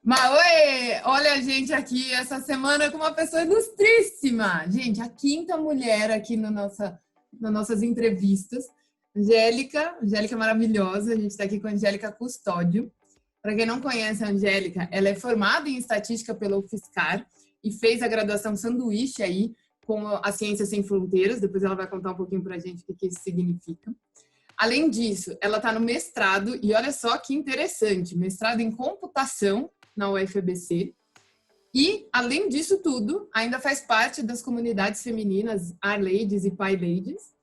Maoi! Olha a gente aqui essa semana com uma pessoa ilustríssima. Gente, a quinta mulher aqui no nas nossas entrevistas. Angélica maravilhosa. A gente está aqui com a Angélica Custódio. Para quem não conhece a Angélica, ela é formada em estatística pela UFSCar e fez a graduação sanduíche aí com a Ciências Sem Fronteiras. Depois ela vai contar um pouquinho para a gente o que isso significa. Além disso, ela está no mestrado e olha só que interessante, mestrado em computação na UFABC. E, além disso tudo, ainda faz parte das comunidades femininas R-Ladies e Pi-Ladies.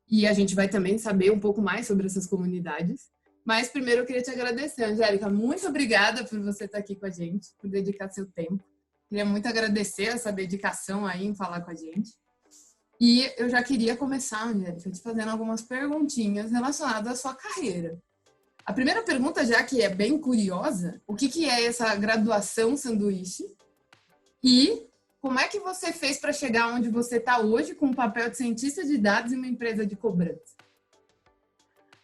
E a gente vai também saber um pouco mais sobre essas comunidades. Mas, primeiro, eu queria te agradecer, Angélica. Muito obrigada por você estar aqui com a gente, por dedicar seu tempo. Queria muito agradecer essa dedicação aí em falar com a gente. E eu já queria começar, Angélica, te fazendo algumas perguntinhas relacionadas à sua carreira. A primeira pergunta, já que é bem curiosa, o que é essa graduação sanduíche? E como é que você fez para chegar onde você está hoje com o papel de cientista de dados em uma empresa de cobrança?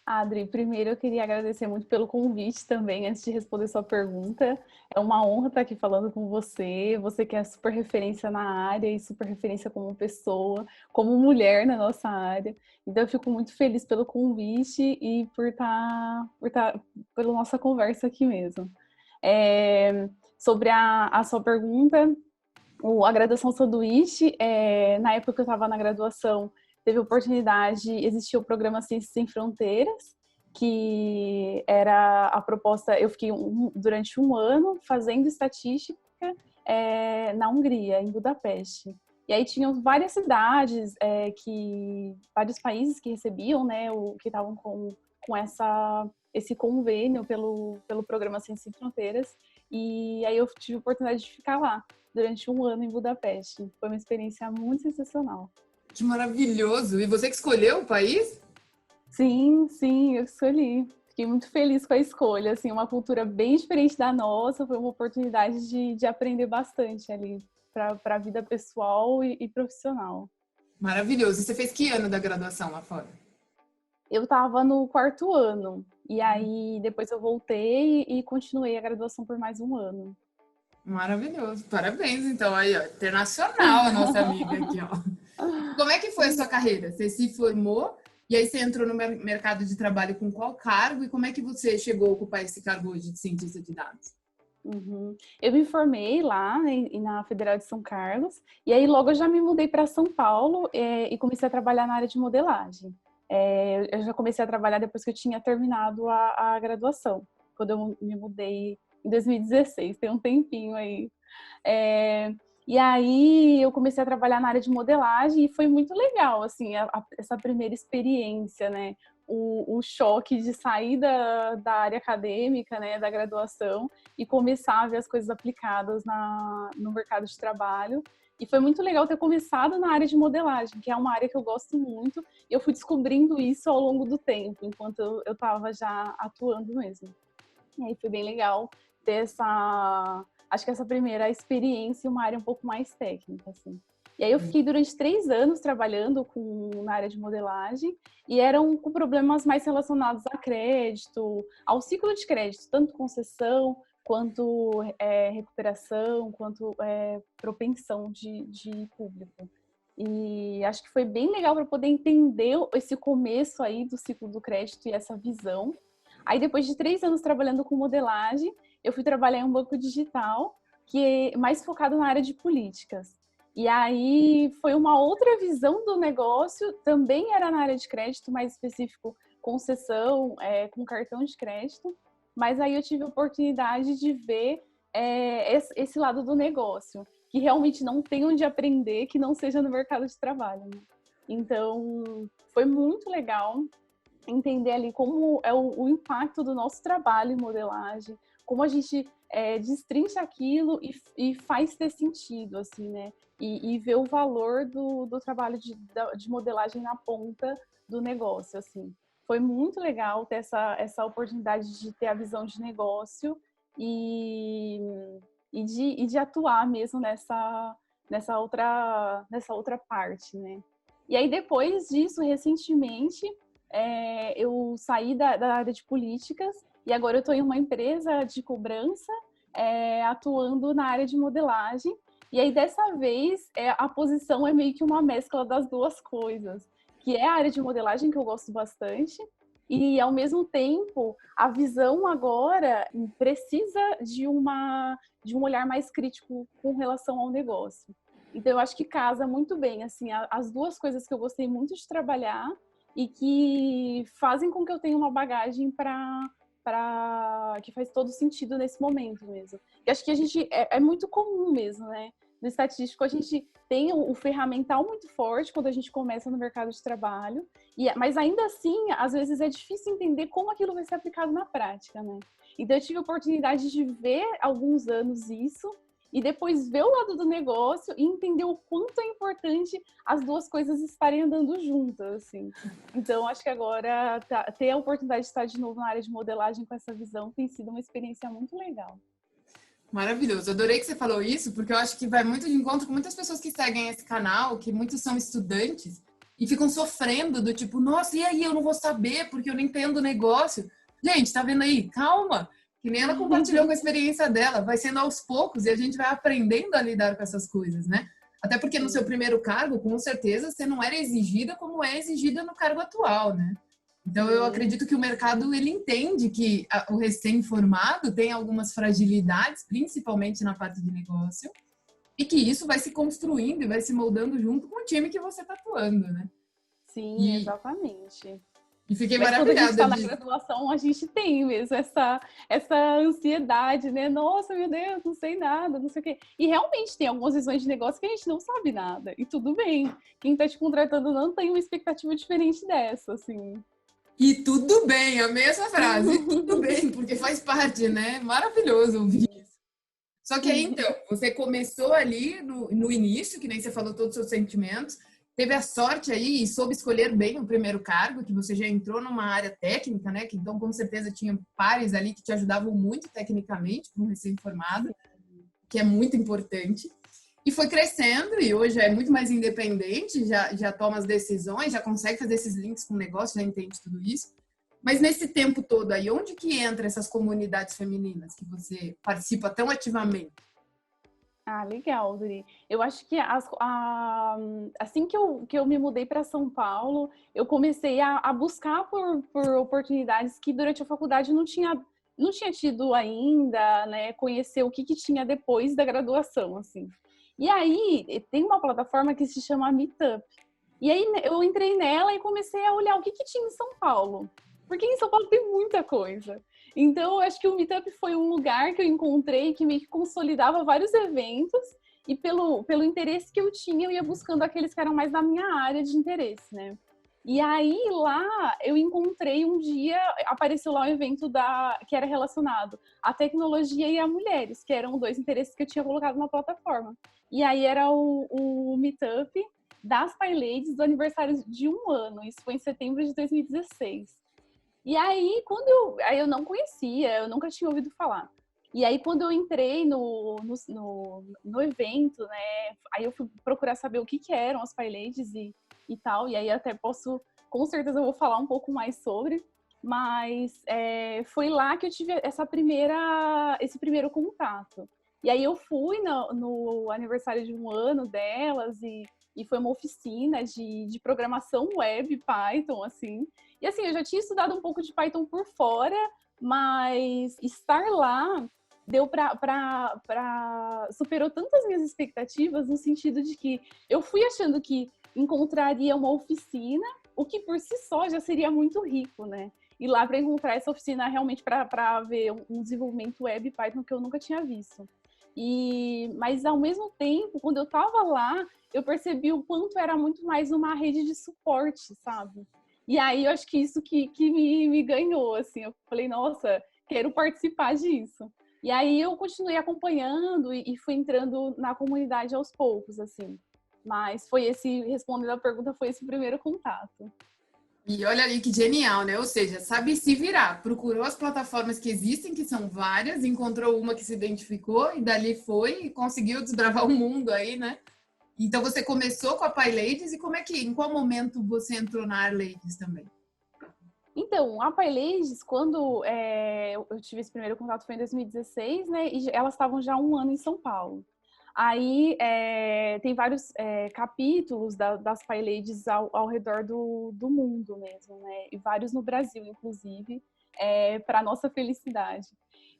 Adri, primeiro eu queria agradecer muito pelo convite também, antes de responder sua pergunta. É uma honra estar aqui falando com você que é super referência na área e super referência como pessoa, como mulher na nossa área. Então eu fico muito feliz pelo convite e pela nossa conversa aqui mesmo. Sobre a sua pergunta, a graduação sanduíche, na época que eu estava na graduação, teve oportunidade, existia o programa Ciências Sem Fronteiras, que era a proposta, eu fiquei durante um ano fazendo estatística na Hungria, em Budapeste. E aí tinham várias cidades, vários países que recebiam, né, que estavam com esse convênio pelo programa Ciências Sem Fronteiras. E aí eu tive a oportunidade de ficar lá durante um ano em Budapeste. Foi uma experiência muito sensacional. Que maravilhoso! E você que escolheu o país? Sim, eu escolhi. Fiquei muito feliz com a escolha. Assim, uma cultura bem diferente da nossa. Foi uma oportunidade de aprender bastante ali para a vida pessoal e profissional. Maravilhoso! E você fez que ano da graduação lá fora? Eu estava no 4º ano. E aí, depois eu voltei e continuei a graduação por mais um ano. Maravilhoso! Parabéns, então, aí, ó, internacional a nossa amiga aqui, ó. Como é que foi a sua carreira? Você se formou e aí você entrou no mercado de trabalho com qual cargo e como é que você chegou a ocupar esse cargo hoje de cientista de dados? Uhum. Eu me formei lá, né, na Federal de São Carlos e aí logo eu já me mudei para São Paulo e comecei a trabalhar na área de modelagem. Eu já comecei a trabalhar depois que eu tinha terminado a graduação, quando eu me mudei em 2016, tem um tempinho aí. E aí eu comecei a trabalhar na área de modelagem e foi muito legal, assim, essa primeira experiência, né? O choque de sair da área acadêmica, né, da graduação e começar a ver as coisas aplicadas no mercado de trabalho. E foi muito legal ter começado na área de modelagem, que é uma área que eu gosto muito. E eu fui descobrindo isso ao longo do tempo, enquanto eu estava já atuando mesmo. E aí foi bem legal ter acho que essa primeira experiência em uma área um pouco mais técnica, assim. E aí eu fiquei durante 3 anos trabalhando na área de modelagem e eram com problemas mais relacionados a crédito, ao ciclo de crédito, tanto concessão, quanto recuperação, quanto propensão de público. E acho que foi bem legal para poder entender esse começo aí do ciclo do crédito e essa visão. Aí depois de 3 anos trabalhando com modelagem, eu fui trabalhar em um banco digital que é mais focado na área de políticas. E aí foi uma outra visão do negócio, também era na área de crédito, mais específico, concessão, com cartão de crédito. Mas aí eu tive a oportunidade de ver esse lado do negócio, que realmente não tem onde aprender que não seja no mercado de trabalho, né? Então, foi muito legal entender ali como é o impacto do nosso trabalho em modelagem, como a gente destrincha aquilo e faz ter sentido, assim, né? E ver o valor do trabalho de modelagem na ponta do negócio, assim. Foi muito legal ter essa oportunidade de ter a visão de negócio e de atuar mesmo nessa outra parte, né? E aí, depois disso, recentemente, eu saí da área de políticas e agora eu estou em uma empresa de cobrança, atuando na área de modelagem. E aí, dessa vez, a posição é meio que uma mescla das duas coisas, que é a área de modelagem, que eu gosto bastante, e, ao mesmo tempo, a visão agora precisa de um olhar mais crítico com relação ao negócio. Então, eu acho que casa muito bem, assim, as duas coisas que eu gostei muito de trabalhar e que fazem com que eu tenha uma bagagem que faz todo sentido nesse momento mesmo. E acho que a gente é muito comum mesmo, né? No estatístico, a gente tem o ferramental muito forte quando a gente começa no mercado de trabalho, mas ainda assim, às vezes é difícil entender como aquilo vai ser aplicado na prática, né? Então, eu tive a oportunidade de ver alguns anos isso e depois ver o lado do negócio e entender o quanto é importante as duas coisas estarem andando juntas, assim. Então, acho que agora ter a oportunidade de estar de novo na área de modelagem com essa visão tem sido uma experiência muito legal. Maravilhoso. Adorei que você falou isso, porque eu acho que vai muito de encontro com muitas pessoas que seguem esse canal, que muitos são estudantes e ficam sofrendo do tipo, nossa, e aí eu não vou saber porque eu não entendo o negócio. Gente, tá vendo aí? Calma, que nem ela compartilhou com a experiência dela. Vai sendo aos poucos e a gente vai aprendendo a lidar com essas coisas, né? Até porque no seu primeiro cargo, com certeza, você não era exigida como é exigida no cargo atual, né? Então, eu acredito que o mercado, ele entende que o recém-formado tem algumas fragilidades, principalmente na parte de negócio, e que isso vai se construindo e vai se moldando junto com o time que você está atuando, né? Sim, exatamente. E fiquei Mas maravilhada. quando a gente está na graduação, a gente tem mesmo essa ansiedade, né? Nossa, meu Deus, não sei nada, não sei o quê. E realmente tem algumas visões de negócio que a gente não sabe nada. E tudo bem. Quem está te contratando não tem uma expectativa diferente dessa, assim. E tudo bem, a mesma frase, tudo bem, porque faz parte, né? Maravilhoso ouvir isso. Só que aí, então, você começou ali no início, que nem você falou todos os seus sentimentos, teve a sorte aí e soube escolher bem o primeiro cargo, que você já entrou numa área técnica, né? Que então, com certeza, tinha pares ali que te ajudavam muito tecnicamente, como recém-formado, que é muito importante. E foi crescendo e hoje é muito mais independente, já toma as decisões, já consegue fazer esses links com o negócio, já entende tudo isso. Mas nesse tempo todo aí, onde que entra essas comunidades femininas que você participa tão ativamente? Ah, legal, Duri. Eu acho que assim que eu me mudei para São Paulo, eu comecei a buscar por oportunidades que durante a faculdade não tinha tido ainda, né? Conhecer o que tinha depois da graduação, assim. E aí, tem uma plataforma que se chama Meetup. E aí, eu entrei nela e comecei a olhar o que tinha em São Paulo. Porque em São Paulo tem muita coisa. Então, eu acho que o Meetup foi um lugar que eu encontrei que meio que consolidava vários eventos. E pelo interesse que eu tinha, eu ia buscando aqueles que eram mais da minha área de interesse, né? E aí, lá, eu encontrei um dia, apareceu lá um evento que era relacionado à tecnologia e a mulheres, que eram dois interesses que eu tinha colocado na plataforma. E aí era o Meetup das PyLadies do aniversário de 1 ano. Isso foi em setembro de 2016. E aí, aí eu não conhecia, eu nunca tinha ouvido falar. E aí, quando eu entrei no evento, né, aí eu fui procurar saber o que eram as PyLadies e tal, e aí até com certeza eu vou falar um pouco mais sobre, mas foi lá que eu tive esse primeiro contato. E aí eu fui no aniversário de 1 ano delas e foi uma oficina de programação web, Python, assim. E assim, eu já tinha estudado um pouco de Python por fora, mas estar lá superou tantas minhas expectativas no sentido de que eu fui achando que encontraria uma oficina, o que por si só já seria muito rico, né? E lá para encontrar essa oficina realmente para ver um desenvolvimento web Python que eu nunca tinha visto. Mas ao mesmo tempo, quando eu estava lá, eu percebi o quanto era muito mais uma rede de suporte, sabe? E aí eu acho que isso que me ganhou, assim. Eu falei, nossa, quero participar disso. E aí eu continuei acompanhando e fui entrando na comunidade aos poucos, assim. Mas respondendo a pergunta, foi esse o primeiro contato. E olha aí que genial, né? Ou seja, sabe se virar. Procurou as plataformas que existem, que são várias, encontrou uma que se identificou e dali foi e conseguiu desbravar o mundo aí, né? Então você começou com a PyLadies e em qual momento você entrou na ArLadies também? Então, a PyLadies, quando eu tive esse primeiro contato foi em 2016, né? E elas estavam já há um ano em São Paulo. Aí tem vários capítulos das PyLadies ao redor do mundo mesmo, né? E vários no Brasil, inclusive, para nossa felicidade.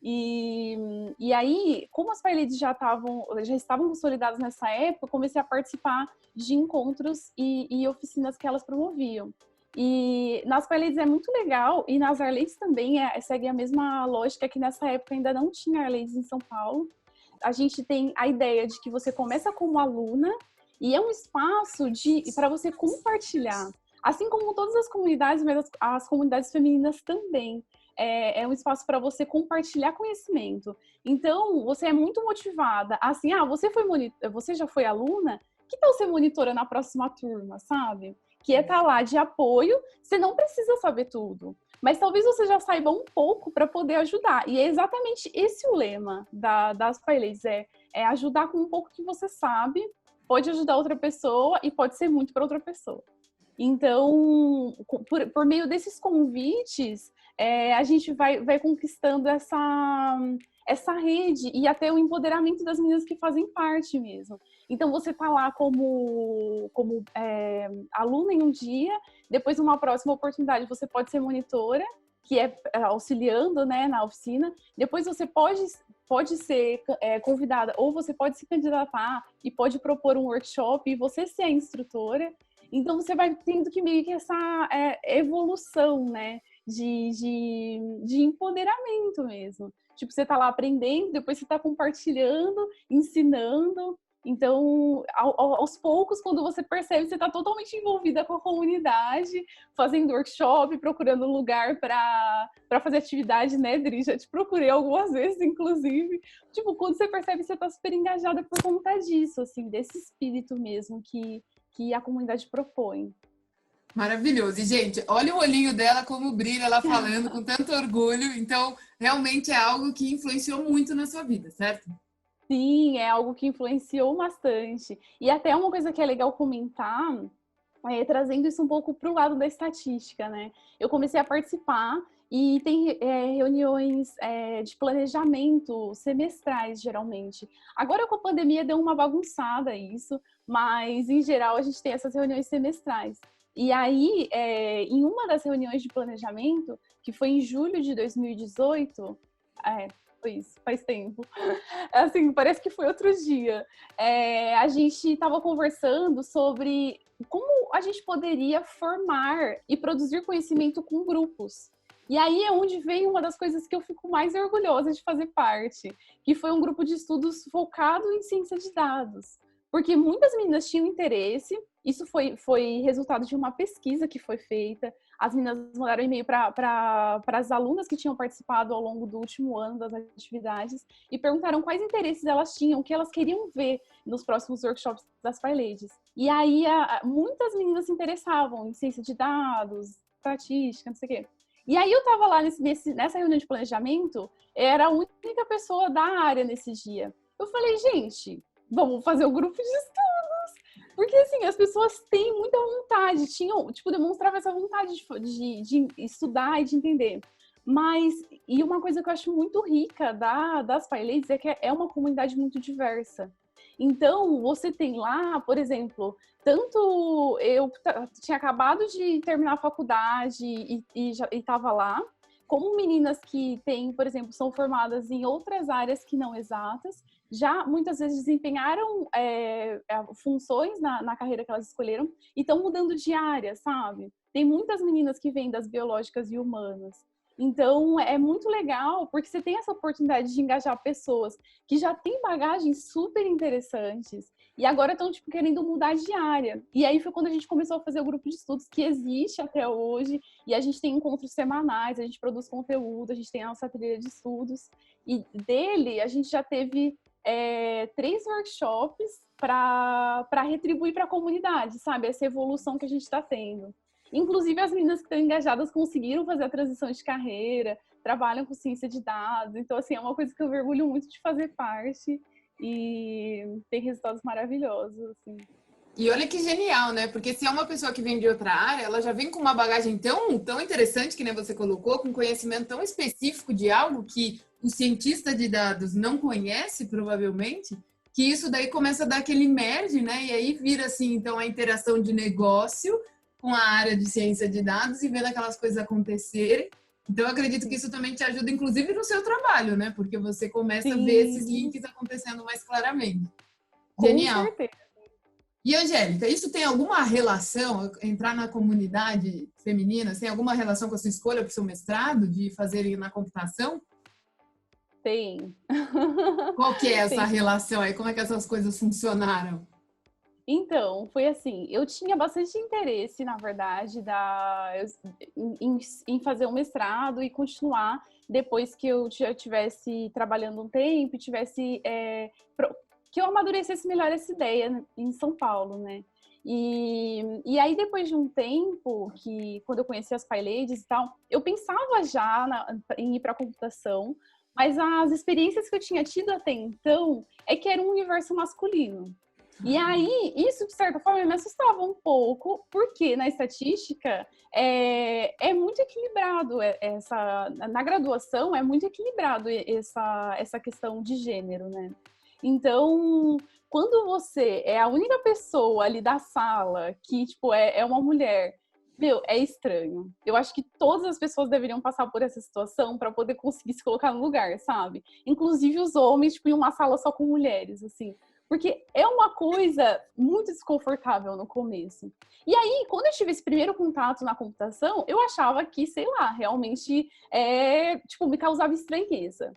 E aí, como as PyLadies já estavam consolidadas nessa época, eu comecei a participar de encontros e oficinas que elas promoviam. E nas PyLadies é muito legal, e nas Arladies também segue a mesma lógica, que nessa época ainda não tinha Arladies em São Paulo. A gente tem a ideia de que você começa como aluna e é um espaço para você compartilhar. Assim como todas as comunidades, mas as comunidades femininas também. É um espaço para você compartilhar conhecimento. Então, você é muito motivada. Assim, você já foi aluna? Que tal ser monitora na próxima turma, sabe? Que é estar lá de apoio, você não precisa saber tudo. Mas talvez você já saiba um pouco para poder ajudar. E é exatamente esse o lema das PyLadies, é ajudar com um pouco que você sabe, pode ajudar outra pessoa e pode ser muito para outra pessoa. Então, por meio desses convites, a gente vai conquistando essa rede e até o empoderamento das meninas que fazem parte mesmo. Então, você está lá como aluna em um dia, depois, numa próxima oportunidade, você pode ser monitora, que é auxiliando, né, na oficina. Depois, você pode ser convidada, ou você pode se candidatar e pode propor um workshop e você ser a instrutora. Então, você vai tendo que meio que essa evolução, né, de empoderamento mesmo. Tipo, você tá lá aprendendo, depois você tá compartilhando, ensinando. Então, aos poucos, quando você percebe, você tá totalmente envolvida com a comunidade, fazendo workshop, procurando lugar para fazer atividade, né, Dri? Já te procurei algumas vezes, inclusive. Tipo, quando você percebe, você tá super engajada por conta disso, assim, desse espírito mesmo que a comunidade propõe. Maravilhoso. E, gente, olha o olhinho dela como brilha, ela falando com tanto orgulho. Então, realmente é algo que influenciou muito na sua vida, certo? Sim, é algo que influenciou bastante. E até uma coisa que é legal comentar, trazendo isso um pouco para o lado da estatística, né? Eu comecei a participar e tem reuniões de planejamento semestrais, geralmente. Agora com a pandemia deu uma bagunçada isso, mas em geral a gente tem essas reuniões semestrais. E aí, em uma das reuniões de planejamento, que foi em julho de 2018, foi isso, faz tempo. Assim, parece que foi outro dia. A gente estava conversando sobre como a gente poderia formar e produzir conhecimento com grupos. E aí é onde vem uma das coisas que eu fico mais orgulhosa de fazer parte, que foi um grupo de estudos focado em ciência de dados. Porque muitas meninas tinham interesse, isso foi resultado de uma pesquisa que foi feita. As meninas mandaram e-mail para as alunas que tinham participado ao longo do último ano das atividades e perguntaram quais interesses elas tinham, o que elas queriam ver nos próximos workshops das PyLadies. E aí muitas meninas se interessavam em ciência de dados, estatística, não sei o quê. E aí eu estava lá nessa reunião de planejamento, era a única pessoa da área nesse dia. Eu falei, gente, vamos fazer o grupo de estudos. Porque, assim, as pessoas têm muita vontade, demonstravam essa vontade de estudar e de entender. Mas, e uma coisa que eu acho muito rica das PyLadies é que é uma comunidade muito diversa. Então, você tem lá, por exemplo, tanto eu tinha acabado de terminar a faculdade e estava lá, como meninas que têm, por exemplo, são formadas em outras áreas que não exatas, já muitas vezes desempenharam funções na carreira que elas escolheram e estão mudando de área, sabe? Tem muitas meninas que vêm das biológicas e humanas. Então, é muito legal, porque você tem essa oportunidade de engajar pessoas que já têm bagagens super interessantes e agora estão, tipo, querendo mudar de área. E aí foi quando a gente começou a fazer o grupo de estudos que existe até hoje, e a gente tem encontros semanais, a gente produz conteúdo, a gente tem a nossa trilha de estudos, e dele a gente já teve 3 workshops para retribuir para a comunidade, sabe? Essa evolução que a gente está tendo. Inclusive, as meninas que estão engajadas conseguiram fazer a transição de carreira, trabalham com ciência de dados. Então, assim, é uma coisa que eu me orgulho muito de fazer parte e tem resultados maravilhosos, assim. E olha que genial, né? Porque se é uma pessoa que vem de outra área, ela já vem com uma bagagem tão interessante, que nem você colocou, com conhecimento tão específico de algo que o cientista de dados não conhece, provavelmente, que isso daí começa a dar aquele merge, né? E aí vira, assim, então, a interação de negócio com a área de ciência de dados e vendo aquelas coisas acontecerem. Então, eu acredito que isso também te ajuda, inclusive, no seu trabalho, né? Porque você começa a ver esses Sim, links acontecendo mais claramente. com Genial. certeza. E, Angélica, isso tem alguma relação, entrar na comunidade feminina, tem alguma relação com a sua escolha para o seu mestrado, de fazer na computação? Tem. Qual que é essa Tem. relação aí? Como é que essas coisas funcionaram? Então, foi assim, eu tinha bastante interesse, na verdade, em fazer um mestrado e continuar depois que eu já estivesse trabalhando um tempo, que eu amadurecesse melhor essa ideia em São Paulo, né? E aí, depois de um tempo, quando eu conheci as PyLadies e tal, eu pensava já em ir para a computação, mas as experiências que eu tinha tido até então é que era um universo masculino. E aí, isso, de certa forma, me assustava um pouco, porque na estatística é muito equilibrado na graduação é muito equilibrado essa questão de gênero, né? Então, quando você é a única pessoa ali da sala que, tipo, é uma mulher, meu, é estranho. Eu acho que todas as pessoas deveriam passar por essa situação para poder conseguir se colocar no lugar, sabe? Inclusive os homens, tipo, em uma sala só com mulheres, assim. Porque é uma coisa muito desconfortável no começo. E aí, quando eu tive esse primeiro contato na computação, eu achava que, sei lá, realmente, tipo, me causava estranheza.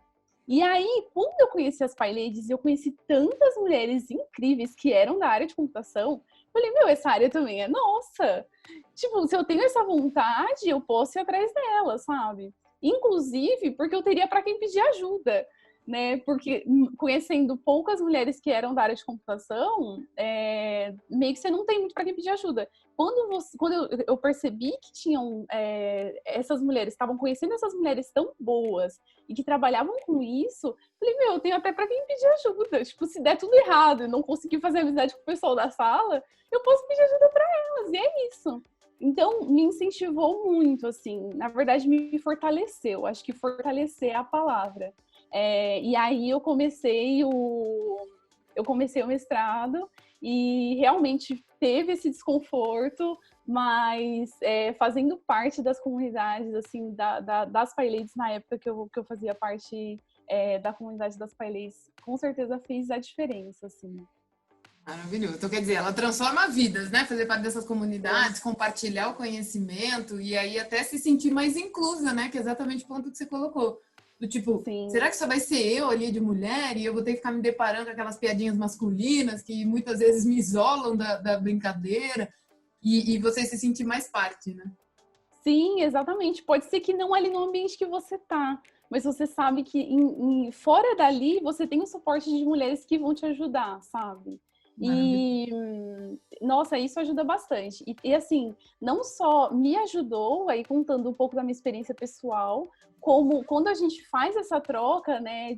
E aí, quando eu conheci as PyLadies, eu conheci tantas mulheres incríveis que eram da área de computação, eu falei, meu, essa área também é nossa. Tipo, se eu tenho essa vontade, eu posso ir atrás dela, sabe? Inclusive, porque eu teria para quem pedir ajuda, né? Porque conhecendo poucas mulheres que eram da área de computação, meio que você não tem muito para quem pedir ajuda. Quando eu percebi que tinham essas mulheres, estavam conhecendo essas mulheres tão boas e que trabalhavam com isso, falei, meu, eu tenho até para quem pedir ajuda. Tipo, se der tudo errado e não conseguir fazer amizade com o pessoal da sala, eu posso pedir ajuda para elas, e é isso. Então, me incentivou muito, assim, na verdade, me fortaleceu. Acho que fortalecer é a palavra. E aí eu comecei o mestrado e realmente teve esse desconforto, mas fazendo parte das comunidades, assim, das PyLadies, na época que eu fazia parte da comunidade das PyLadies, com certeza fez a diferença, assim. Maravilhoso. Então, quer dizer, ela transforma vidas, né? Fazer parte dessas comunidades, compartilhar o conhecimento e aí até se sentir mais inclusa, né? Que é exatamente o ponto que você colocou. Do tipo, Sim. será que só vai ser eu ali de mulher e eu vou ter que ficar me deparando com aquelas piadinhas masculinas que muitas vezes me isolam da brincadeira e você se sentir mais parte, né? Sim, exatamente. Pode ser que não ali no ambiente que você tá, mas você sabe que fora dali você tem o suporte de mulheres que vão te ajudar, sabe? Maravilhoso. E, nossa, isso ajuda bastante. E assim, não só me ajudou, aí contando um pouco da minha experiência pessoal, como quando a gente faz essa troca, né,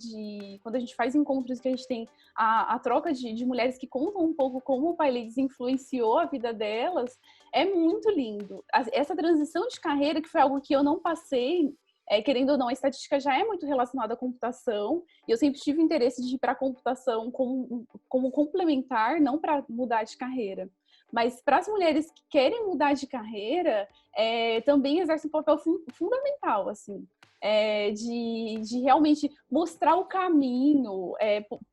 quando a gente faz encontros que a gente tem a troca de mulheres que contam um pouco como o PyLadies influenciou a vida delas, é muito lindo. Essa transição de carreira, que foi algo que eu não passei, querendo ou não, a estatística já é muito relacionada à computação, e eu sempre tive interesse de ir para a computação como complementar, não para mudar de carreira. Mas para as mulheres que querem mudar de carreira, também exerce um papel fundamental, assim. De realmente mostrar o caminho,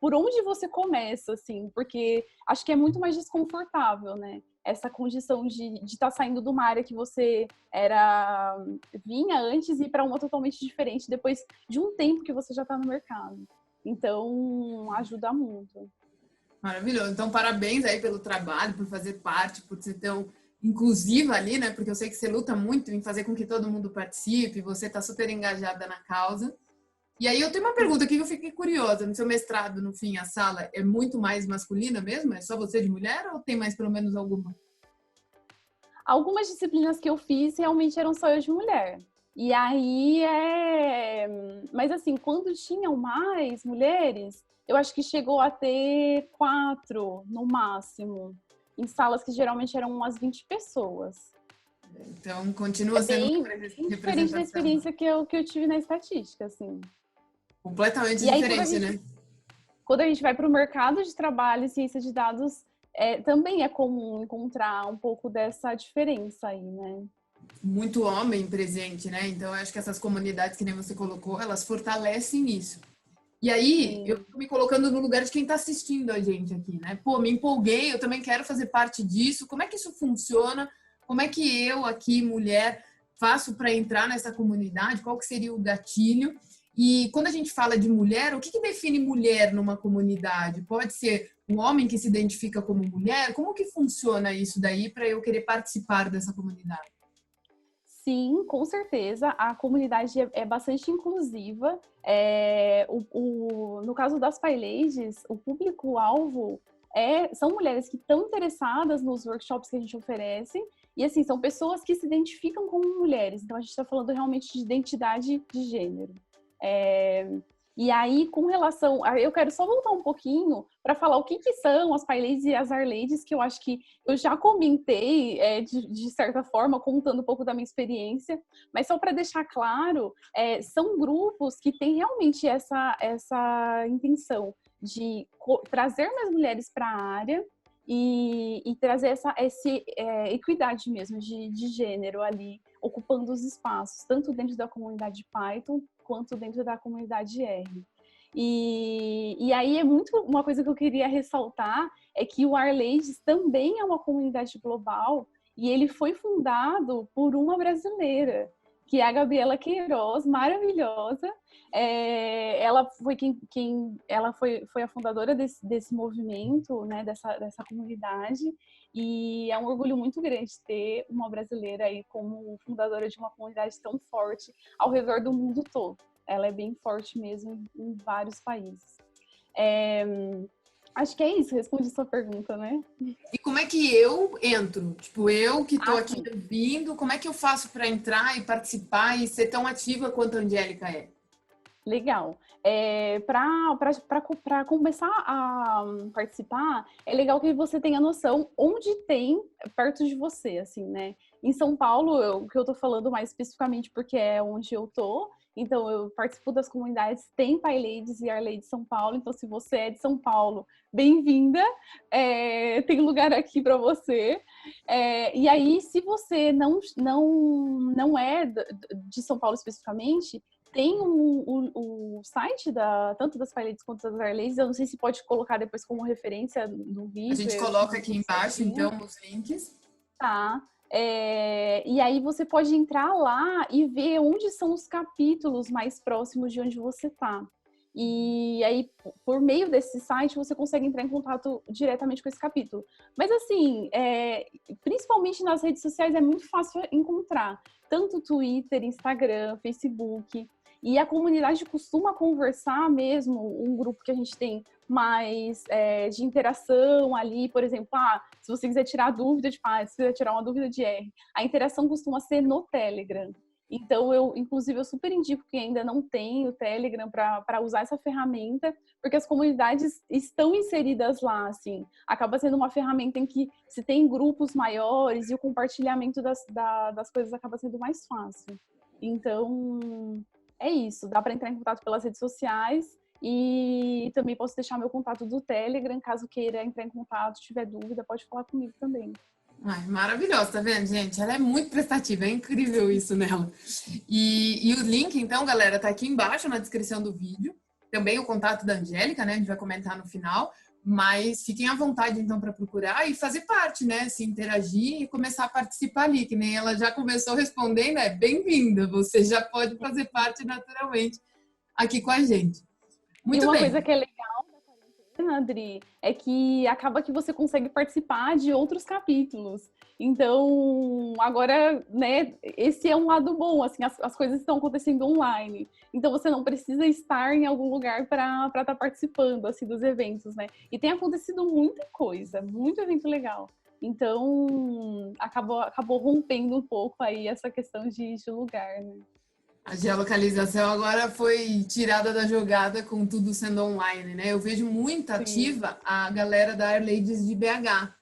por onde você começa, assim, porque acho que é muito mais desconfortável, né? Essa condição de estar saindo de uma área que você vinha antes e ir para uma totalmente diferente depois de um tempo que você já está no mercado. Então, ajuda muito. Maravilhoso. Então, parabéns aí pelo trabalho, por fazer parte, por ser tão inclusiva ali, né? Porque eu sei que você luta muito em fazer com que todo mundo participe, você está super engajada na causa. E aí eu tenho uma pergunta aqui que eu fiquei curiosa. No seu mestrado, no fim, a sala é muito mais masculina mesmo? É só você de mulher ou tem mais pelo menos alguma? Algumas disciplinas que eu fiz realmente eram só eu de mulher. E aí Mas assim, quando tinham mais mulheres, eu acho que chegou a ter 4 no máximo. em salas que geralmente eram umas 20 pessoas. Então, continua sendo bem diferente da experiência que eu tive na estatística, assim. Completamente diferente, né? Quando a gente vai para o mercado de trabalho e ciência de dados, também é comum encontrar um pouco dessa diferença aí, né? Muito homem presente, né? Então, eu acho que essas comunidades, que nem você colocou, elas fortalecem isso. E aí, eu tô me colocando no lugar de quem está assistindo a gente aqui, né? Pô, me empolguei, eu também quero fazer parte disso. Como é que isso funciona? Como é que eu aqui, mulher, faço para entrar nessa comunidade? Qual que seria o gatilho? E quando a gente fala de mulher, o que define mulher numa comunidade? Pode ser um homem que se identifica como mulher? Como que funciona isso daí para eu querer participar dessa comunidade? Sim, com certeza. A comunidade é bastante inclusiva. No caso das PyLadies, o público-alvo são mulheres que estão interessadas nos workshops que a gente oferece. E, assim, são pessoas que se identificam como mulheres. Então, a gente está falando realmente de identidade de gênero. E aí, com relação... Eu quero só voltar um pouquinho para falar o que são as PyLadies e as ARLadies, que eu acho que eu já comentei, de certa forma, contando um pouco da minha experiência. Mas só para deixar claro, são grupos que têm realmente essa intenção de trazer mais mulheres para a área e trazer essa equidade mesmo de gênero ali, ocupando os espaços, tanto dentro da comunidade Python, quanto dentro da comunidade R. E aí uma coisa que eu queria ressaltar é que o ARLadies também é uma comunidade global e ele foi fundado por uma brasileira, que é a Gabriela Queiroz, maravilhosa. Ela foi ela foi a fundadora desse movimento, né, dessa comunidade, e é um orgulho muito grande ter uma brasileira aí como fundadora de uma comunidade tão forte ao redor do mundo todo. Ela é bem forte mesmo em vários países. Acho que é isso, respondi sua pergunta, né? E como é que eu entro? Tipo, eu que estou aqui ouvindo, como é que eu faço para entrar e participar e ser tão ativa quanto a Angélica é? Legal. Para começar a participar, é legal que você tenha noção onde tem perto de você, assim, né? Em São Paulo, o que eu tô falando mais especificamente porque é onde eu tô, então eu participo das comunidades, tem PyLadies e ARLadies São Paulo, então se você é de São Paulo, bem-vinda, tem lugar aqui para você. E aí, se você não é de São Paulo especificamente, tem o site tanto das PyLadies quanto das ARLadies, eu não sei se pode colocar depois como referência no vídeo. A gente coloca aqui embaixo, então, os links. Tá. E aí você pode entrar lá e ver onde são os capítulos mais próximos de onde você tá. E aí, por meio desse site, você consegue entrar em contato diretamente com esse capítulo. Mas assim, principalmente nas redes sociais, é muito fácil encontrar. Tanto Twitter, Instagram, Facebook. E a comunidade costuma conversar mesmo, um grupo que a gente tem mais de interação ali, por exemplo, se você quiser tirar dúvida de Python, se quiser tirar uma dúvida de R, a interação costuma ser no Telegram. Então, inclusive, eu super indico que ainda não tem o Telegram para usar essa ferramenta, porque as comunidades estão inseridas lá, assim. Acaba sendo uma ferramenta em que se tem grupos maiores e o compartilhamento das coisas acaba sendo mais fácil. Então, é isso. Dá para entrar em contato pelas redes sociais e também posso deixar meu contato do Telegram, caso queira entrar em contato, tiver dúvida, pode falar comigo também. Ai, maravilhosa, tá vendo, gente? Ela é muito prestativa, é incrível isso nela. E o link, então, galera, tá aqui embaixo na descrição do vídeo. Também o contato da Angélica, né? A gente vai comentar no final. Mas fiquem à vontade, então, para procurar e fazer parte, né? Se interagir e começar a participar ali, que nem ela já começou respondendo, bem-vinda, você já pode fazer parte naturalmente aqui com a gente. Muito bem. E uma coisa que é legal da quarentena, Adri, é que acaba que você consegue participar de outros capítulos. Então, agora, né, esse é um lado bom, assim, as coisas estão acontecendo online. Então, você não precisa estar em algum lugar para estar participando, assim, dos eventos, né? E tem acontecido muita coisa, muito evento legal. Então, acabou rompendo um pouco aí essa questão de lugar, né? A geolocalização agora foi tirada da jogada com tudo sendo online, né? Eu vejo muito ativa a galera da AirLadies de BH.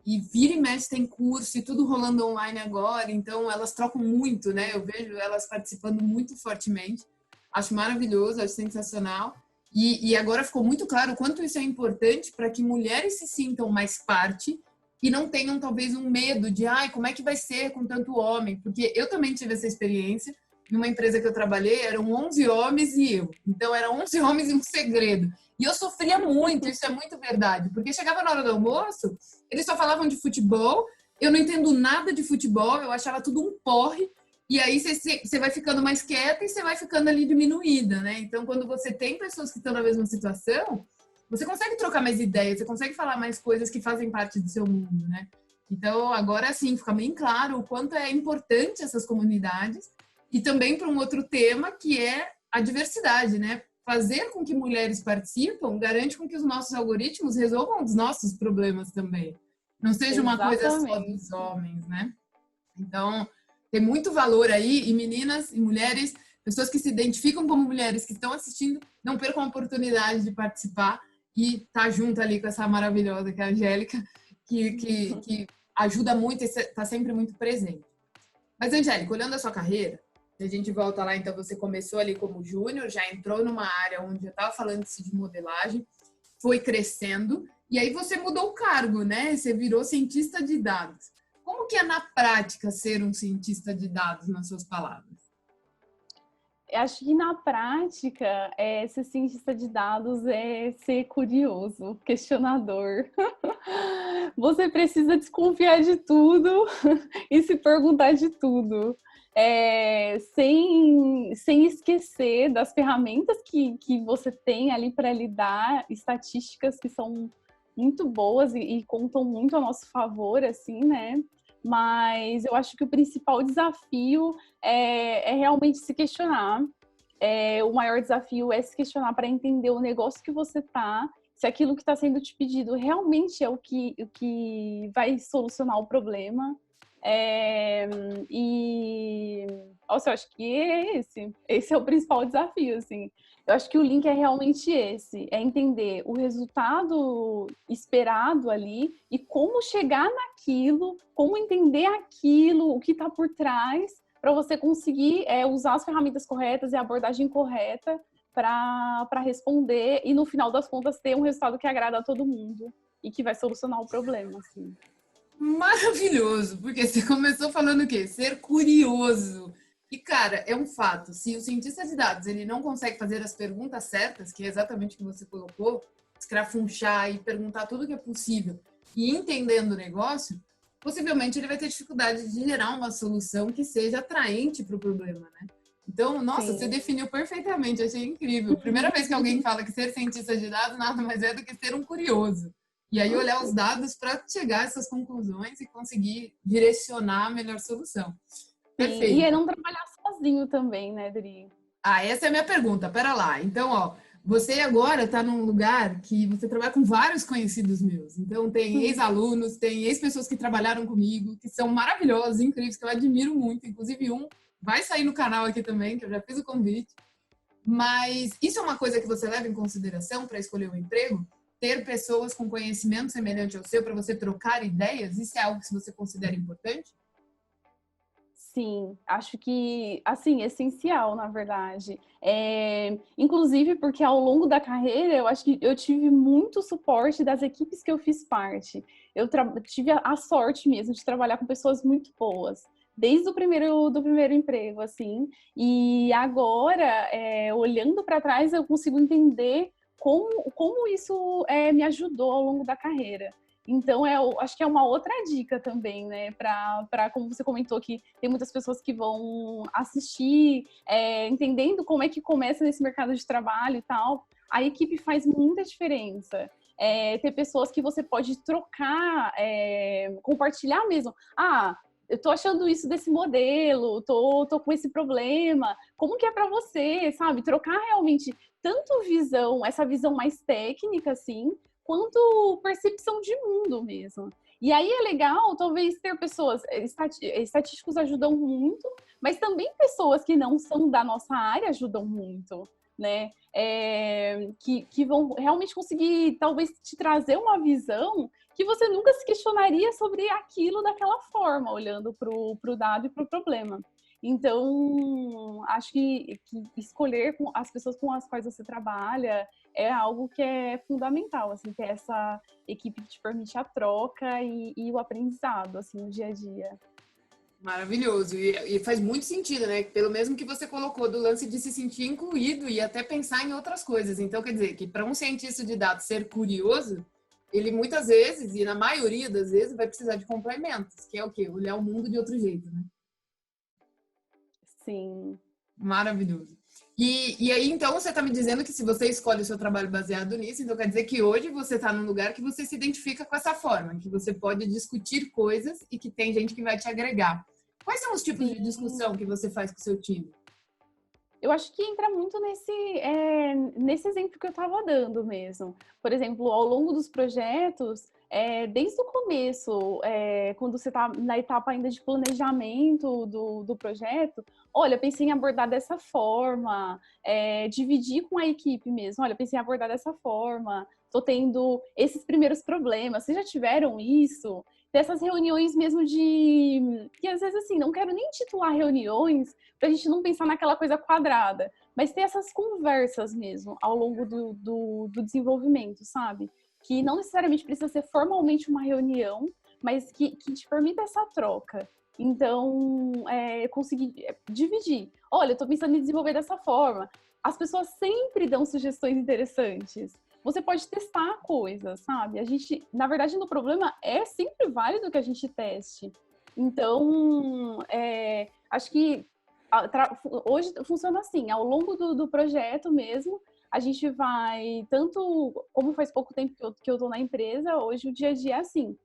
e vira e mexe tem curso e tudo rolando online agora, então elas trocam muito, né? Eu vejo elas participando muito fortemente. Acho maravilhoso, acho sensacional. E agora ficou muito claro o quanto isso é importante para que mulheres se sintam mais parte e não tenham talvez um medo de, ai, como é que vai ser com tanto homem? Porque eu também tive essa experiência. Numa empresa que eu trabalhei, eram 11 homens e eu. Então, eram 11 homens e um segredo. E eu sofria muito, isso é muito verdade. Porque chegava na hora do almoço, eles só falavam de futebol, eu não entendo nada de futebol, eu achava tudo um porre. E aí você vai ficando mais quieta e você vai ficando ali diminuída, né? Então, quando você tem pessoas que estão na mesma situação, você consegue trocar mais ideias, você consegue falar mais coisas que fazem parte do seu mundo, né? Então, agora sim, fica bem claro o quanto é importante essas comunidades e também para um outro tema que é a diversidade, né? Fazer com que mulheres participam garante com que os nossos algoritmos resolvam os nossos problemas também. Não seja uma coisa só dos homens, né? Então, tem muito valor aí, e meninas e mulheres, pessoas que se identificam como mulheres, que estão assistindo, não percam a oportunidade de participar e estar junto ali com essa maravilhosa que é a Angélica, que ajuda muito e está sempre muito presente. Mas, Angélica, olhando a sua carreira, a gente volta lá, então você começou ali como júnior, já entrou numa área onde já estava falando-se de modelagem, foi crescendo, e aí você mudou o cargo, né? Você virou cientista de dados. Como que é na prática ser um cientista de dados, nas suas palavras? Eu acho que na prática, ser cientista de dados é ser curioso, questionador. Você precisa desconfiar de tudo e se perguntar de tudo. Sem esquecer das ferramentas que você tem ali para lidar, estatísticas que são muito boas e contam muito a nosso favor, assim, né? Mas eu acho que o principal desafio é realmente se questionar. O maior desafio é se questionar para entender o negócio que você tá, se aquilo que está sendo te pedido realmente é o que vai solucionar o problema. Nossa, eu acho que esse é o principal desafio, assim. Eu acho que o link é realmente esse, é entender o resultado esperado ali e como chegar naquilo, como entender aquilo, o que está por trás, para você conseguir usar as ferramentas corretas e a abordagem correta para responder e, no final das contas, ter um resultado que agrada a todo mundo e que vai solucionar o problema, assim. Maravilhoso, porque você começou falando o quê? Ser curioso. E, cara, é um fato. Se o cientista de dados ele não consegue fazer as perguntas certas, que é exatamente o que você colocou, escrafunchar e perguntar tudo o que é possível e entendendo o negócio, possivelmente ele vai ter dificuldade de gerar uma solução que seja atraente para o problema, né? Então, nossa, Sim. Você definiu perfeitamente, achei incrível. Primeira vez que alguém fala que ser cientista de dados nada mais é do que ser um curioso. E aí olhar os dados para chegar a essas conclusões e conseguir direcionar a melhor solução. Perfeito. E é não trabalhar sozinho também, né, Dri? Essa é a minha pergunta. Pera lá. Então, ó, você agora está num lugar que você trabalha com vários conhecidos meus. Então, tem ex-alunos, tem ex-pessoas que trabalharam comigo, que são maravilhosos, incríveis, que eu admiro muito. Inclusive, um vai sair no canal aqui também, que eu já fiz o convite. Mas isso é uma coisa que você leva em consideração para escolher um emprego? Ter pessoas com conhecimento semelhante ao seu para você trocar ideias? Isso é algo que você considera importante? Sim, acho que, assim, essencial, na verdade. Inclusive porque ao longo da carreira, eu acho que eu tive muito suporte das equipes que eu fiz parte. Eu tive a sorte mesmo de trabalhar com pessoas muito boas, desde o do primeiro emprego, assim. E agora, olhando para trás, eu consigo entender como isso me ajudou ao longo da carreira. Então, acho que é uma outra dica também, né? Para, como você comentou, que tem muitas pessoas que vão assistir, entendendo como é que começa nesse mercado de trabalho e tal. A equipe faz muita diferença. Ter pessoas que você pode trocar, compartilhar mesmo. Eu tô achando isso desse modelo, tô com esse problema. Como que é para você, sabe? Trocar realmente tanto essa visão mais técnica, assim, quanto percepção de mundo mesmo. E aí é legal, talvez, ter pessoas... Estatísticos ajudam muito, mas também pessoas que não são da nossa área ajudam muito. né? Que vão realmente conseguir, talvez, te trazer uma visão que você nunca se questionaria sobre aquilo daquela forma, olhando para o dado e para o problema. Então, acho que escolher as pessoas com as quais você trabalha é algo que é fundamental, assim, ter essa equipe que te permite a troca e o aprendizado, assim, no dia a dia. Maravilhoso. E faz muito sentido, né? Pelo mesmo que você colocou do lance de se sentir incluído e até pensar em outras coisas. Então, quer dizer, que para um cientista de dados ser curioso, ele muitas vezes, e na maioria das vezes, vai precisar de complementos, que é o quê? Olhar o mundo de outro jeito, né? Sim. Maravilhoso. E aí, então, você está me dizendo que se você escolhe o seu trabalho baseado nisso, então quer dizer que hoje você está num lugar que você se identifica com essa forma, que você pode discutir coisas e que tem gente que vai te agregar. Quais são os tipos de discussão que você faz com o seu time? Eu acho que entra muito nesse exemplo que eu estava dando mesmo. Por exemplo, ao longo dos projetos, desde o começo, quando você está na etapa ainda de planejamento do projeto, olha, pensei em abordar dessa forma, dividir com a equipe mesmo, olha, pensei em abordar dessa forma, estou tendo esses primeiros problemas, vocês já tiveram isso? Dessas reuniões mesmo que às vezes assim, não quero nem titular reuniões, para a gente não pensar naquela coisa quadrada, mas ter essas conversas mesmo ao longo do desenvolvimento, sabe? Que não necessariamente precisa ser formalmente uma reunião, mas que te permita essa troca. Então, conseguir dividir. Olha, eu estou pensando em desenvolver dessa forma. As pessoas sempre dão sugestões interessantes. Você pode testar coisas, sabe? A gente, na verdade, no problema é sempre válido que a gente teste. Então, acho que hoje funciona assim, ao longo do projeto mesmo, a gente vai, tanto como faz pouco tempo que eu tô na empresa, hoje o dia a dia é assim.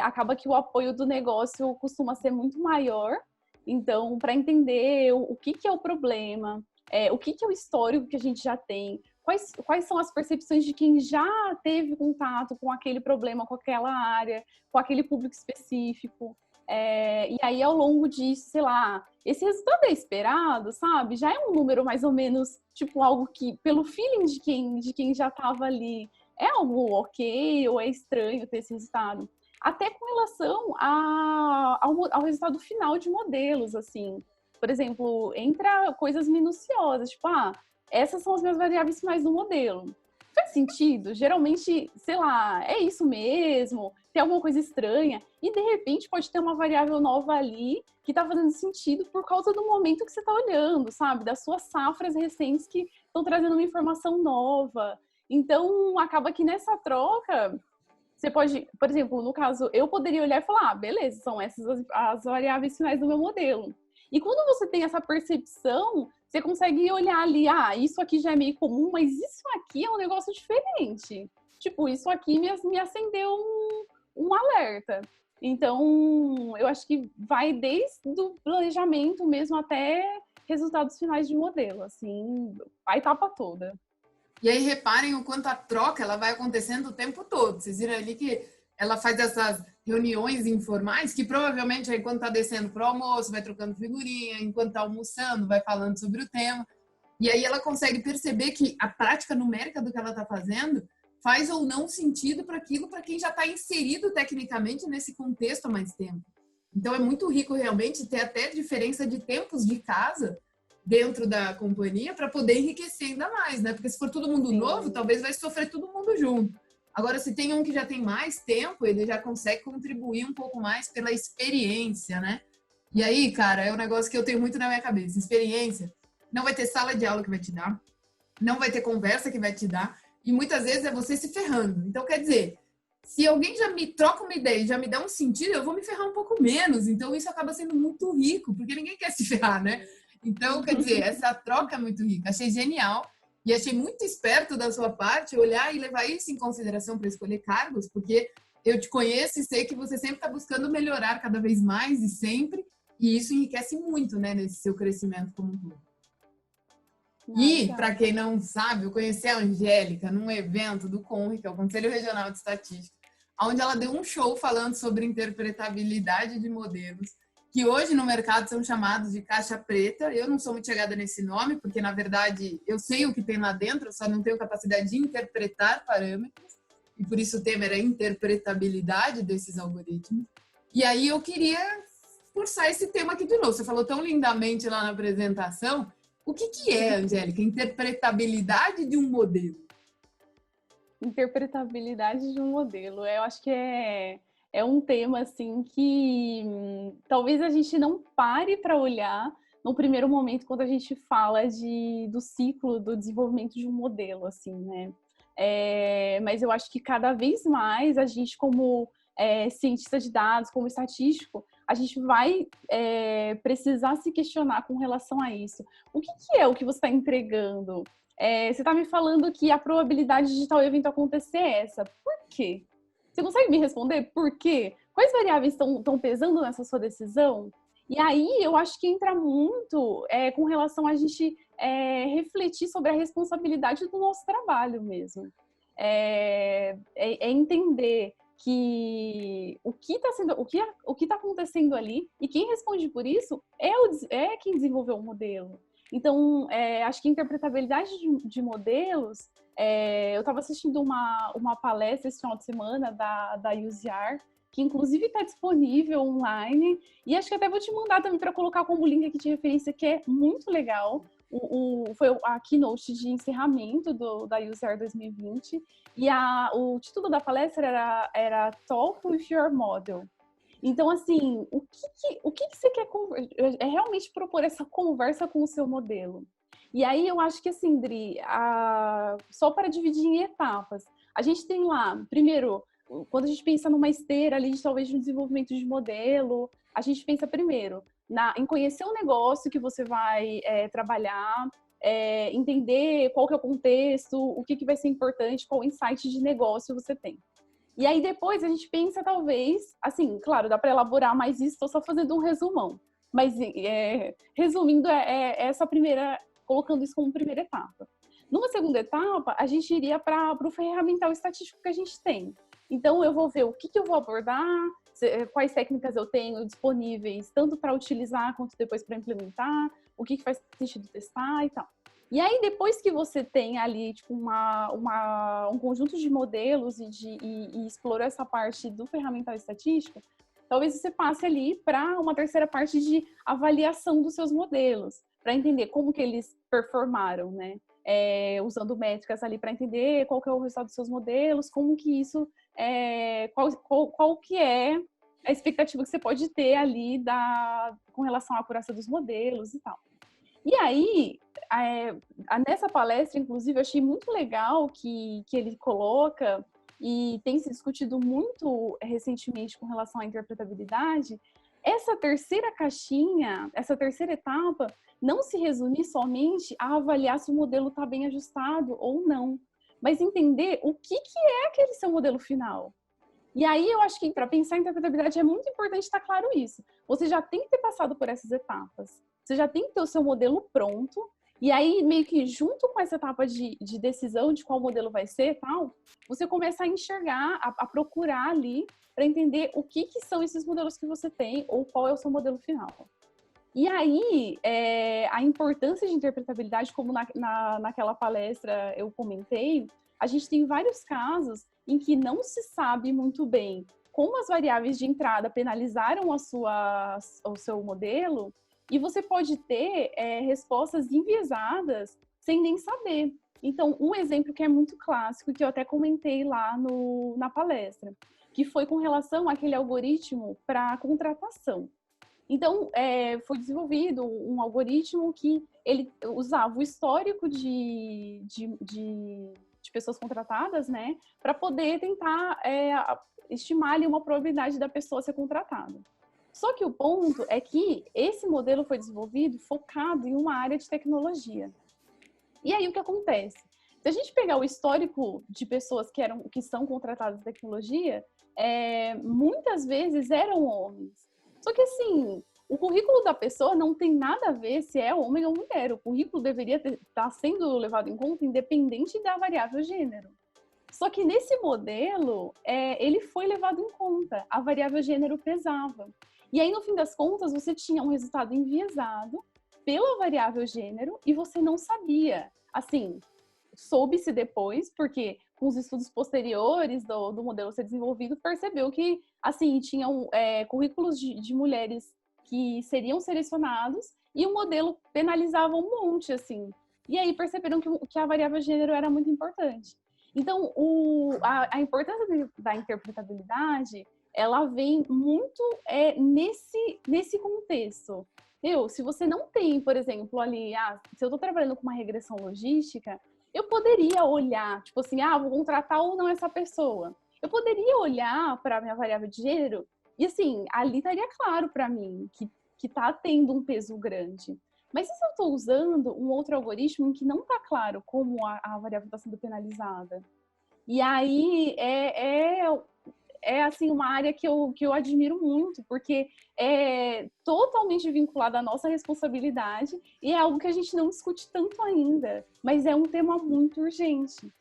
Acaba que o apoio do negócio costuma ser muito maior, então, para entender o que é o problema, o que é o histórico que a gente já tem, quais são as percepções de quem já teve contato com aquele problema, com aquela área, com aquele público específico. E aí, ao longo disso, sei lá, esse resultado é esperado, sabe? Já é um número mais ou menos, tipo, algo que, pelo feeling de quem já estava ali, é algo ok ou é estranho ter esse resultado. Até com relação ao resultado final de modelos, assim. Por exemplo, entra coisas minuciosas, tipo, essas são as minhas variáveis finais do modelo. Faz sentido? Geralmente, sei lá, é isso mesmo? Tem alguma coisa estranha? E, de repente, pode ter uma variável nova ali que está fazendo sentido por causa do momento que você está olhando, sabe? Das suas safras recentes que estão trazendo uma informação nova. Então, acaba que nessa troca, você pode, por exemplo, no caso, eu poderia olhar e falar, beleza, são essas as variáveis finais do meu modelo. E quando você tem essa percepção, você consegue olhar ali, isso aqui já é meio comum, mas isso aqui é um negócio diferente. Tipo, isso aqui me acendeu um alerta. Então, eu acho que vai desde o planejamento mesmo até resultados finais de modelo, assim, a etapa toda. E aí reparem o quanto a troca ela vai acontecendo o tempo todo. Vocês viram ali que ela faz essas reuniões informais que provavelmente aí quando tá descendo pro almoço vai trocando figurinha, enquanto tá almoçando vai falando sobre o tema. E aí ela consegue perceber que a prática numérica do que ela tá fazendo faz ou não sentido para aquilo para quem já está inserido tecnicamente nesse contexto há mais tempo. Então é muito rico realmente ter até diferença de tempos de casa dentro da companhia para poder enriquecer ainda mais, né? Porque se for todo mundo novo, talvez vai sofrer todo mundo junto. Agora, se tem um que já tem mais tempo, ele já consegue contribuir um pouco mais pela experiência, né? E aí, cara, é um negócio que eu tenho muito na minha cabeça. Experiência, não vai ter sala de aula que vai te dar, não vai ter conversa que vai te dar, e muitas vezes é você se ferrando. Então, quer dizer, se alguém já me troca uma ideia e já me dá um sentido, eu vou me ferrar um pouco menos. Então, isso acaba sendo muito rico, porque ninguém quer se ferrar, né? Então, quer dizer, essa troca é muito rica. Achei genial e achei muito esperto da sua parte olhar e levar isso em consideração para escolher cargos, porque eu te conheço e sei que você sempre está buscando melhorar cada vez mais e sempre, e isso enriquece muito, né, nesse seu crescimento como um todo. E, para quem não sabe, eu conheci a Angélica num evento do CONRE, que é o Conselho Regional de Estatística, onde ela deu um show falando sobre interpretabilidade de modelos, que hoje no mercado são chamados de caixa preta. Eu não sou muito chegada nesse nome, porque na verdade eu sei o que tem lá dentro, eu só não tenho capacidade de interpretar parâmetros, e por isso o tema era a interpretabilidade desses algoritmos. E aí eu queria forçar esse tema aqui de novo. Você falou tão lindamente lá na apresentação. O que é, Angélica, interpretabilidade de um modelo? Interpretabilidade de um modelo. Eu acho que é um tema assim que talvez a gente não pare para olhar no primeiro momento quando a gente fala do ciclo do desenvolvimento de um modelo, assim, né? Mas eu acho que cada vez mais a gente, como cientista de dados, como estatístico, a gente vai precisar se questionar com relação a isso. O que é o que você está entregando? Você está me falando que a probabilidade de tal evento acontecer é essa. Por quê? Você consegue me responder por quê? Quais variáveis estão pesando nessa sua decisão? E aí eu acho que entra muito com relação a gente refletir sobre a responsabilidade do nosso trabalho mesmo. Entender que o que está acontecendo ali e quem responde por isso é quem desenvolveu o modelo. Então, acho que interpretabilidade de modelos, eu estava assistindo uma palestra esse final de semana da UseR, que inclusive está disponível online, e acho que até vou te mandar também para colocar como link aqui de referência, que é muito legal. Foi a keynote de encerramento da UseR 2020, e o título da palestra era Talk with Your Model. Então, assim, o que você quer realmente propor essa conversa com o seu modelo. E aí eu acho que, assim, Dri, só para dividir em etapas, a gente tem lá, primeiro, quando a gente pensa numa esteira ali, talvez de um desenvolvimento de modelo, a gente pensa primeiro em conhecer o negócio que você vai trabalhar, entender qual que é o contexto, o que vai ser importante, qual insight de negócio você tem. E aí depois a gente pensa talvez, assim, claro, dá para elaborar mais isso, estou só fazendo um resumão. Mas resumindo, essa primeira, colocando isso como primeira etapa. Numa segunda etapa, a gente iria para o ferramental estatístico que a gente tem. Então eu vou ver o que eu vou abordar, quais técnicas eu tenho disponíveis, tanto para utilizar quanto depois para implementar, o que faz sentido testar e tal. E aí, depois que você tem ali tipo, um conjunto de modelos e explorou essa parte do ferramental estatístico, talvez você passe ali para uma terceira parte de avaliação dos seus modelos, para entender como que eles performaram, né? Usando métricas ali para entender qual que é o resultado dos seus modelos, como que isso, qual que é a expectativa que você pode ter ali com relação à acurácia dos modelos e tal. E aí, nessa palestra, inclusive, eu achei muito legal que ele coloca, e tem se discutido muito recentemente com relação à interpretabilidade, essa terceira caixinha, essa terceira etapa, não se resumir somente a avaliar se o modelo está bem ajustado ou não, mas entender o que é aquele seu modelo final. E aí eu acho que para pensar em interpretabilidade é muito importante estar claro isso. Você já tem que ter passado por essas etapas. Você já tem que ter o seu modelo pronto. E aí, meio que junto com essa etapa de decisão de qual modelo vai ser e tal, você começa a enxergar, a procurar ali para entender o que são esses modelos que você tem ou qual é o seu modelo final. E aí, a importância de interpretabilidade, como naquela palestra eu comentei, a gente tem vários casos em que não se sabe muito bem como as variáveis de entrada penalizaram o seu modelo, e você pode ter respostas enviesadas sem nem saber. Então, um exemplo que é muito clássico, que eu até comentei lá na palestra, que foi com relação àquele algoritmo para contratação. Então, foi desenvolvido um algoritmo que ele usava o histórico de pessoas contratadas, né, para poder tentar estimar ali uma probabilidade da pessoa ser contratada. Só que o ponto é que esse modelo foi desenvolvido focado em uma área de tecnologia. E aí o que acontece? Se a gente pegar o histórico de pessoas que são contratadas em tecnologia, muitas vezes eram homens. Só que assim, o currículo da pessoa não tem nada a ver se é homem ou mulher. O currículo deveria estar sendo levado em conta independente da variável gênero. Só que nesse modelo, ele foi levado em conta. A variável gênero pesava. E aí, no fim das contas, você tinha um resultado enviesado pela variável gênero e você não sabia. Assim, soube-se depois, porque com os estudos posteriores do modelo ser desenvolvido, percebeu que, assim, tinham currículos de mulheres que seriam selecionados e o modelo penalizava um monte, assim. E aí perceberam que a variável gênero era muito importante. Então, a importância da interpretabilidade, ela vem muito nesse contexto. Se você não tem, por exemplo, ali, se eu estou trabalhando com uma regressão logística, eu poderia olhar, tipo assim, vou contratar ou não essa pessoa. Eu poderia olhar para a minha variável de gênero e, assim, ali estaria claro para mim que está tendo um peso grande. Mas e se eu estou usando um outro algoritmo em que não está claro como a variável está sendo penalizada? E aí assim, uma área que eu admiro muito, porque é totalmente vinculada à nossa responsabilidade e é algo que a gente não discute tanto ainda, mas é um tema muito urgente.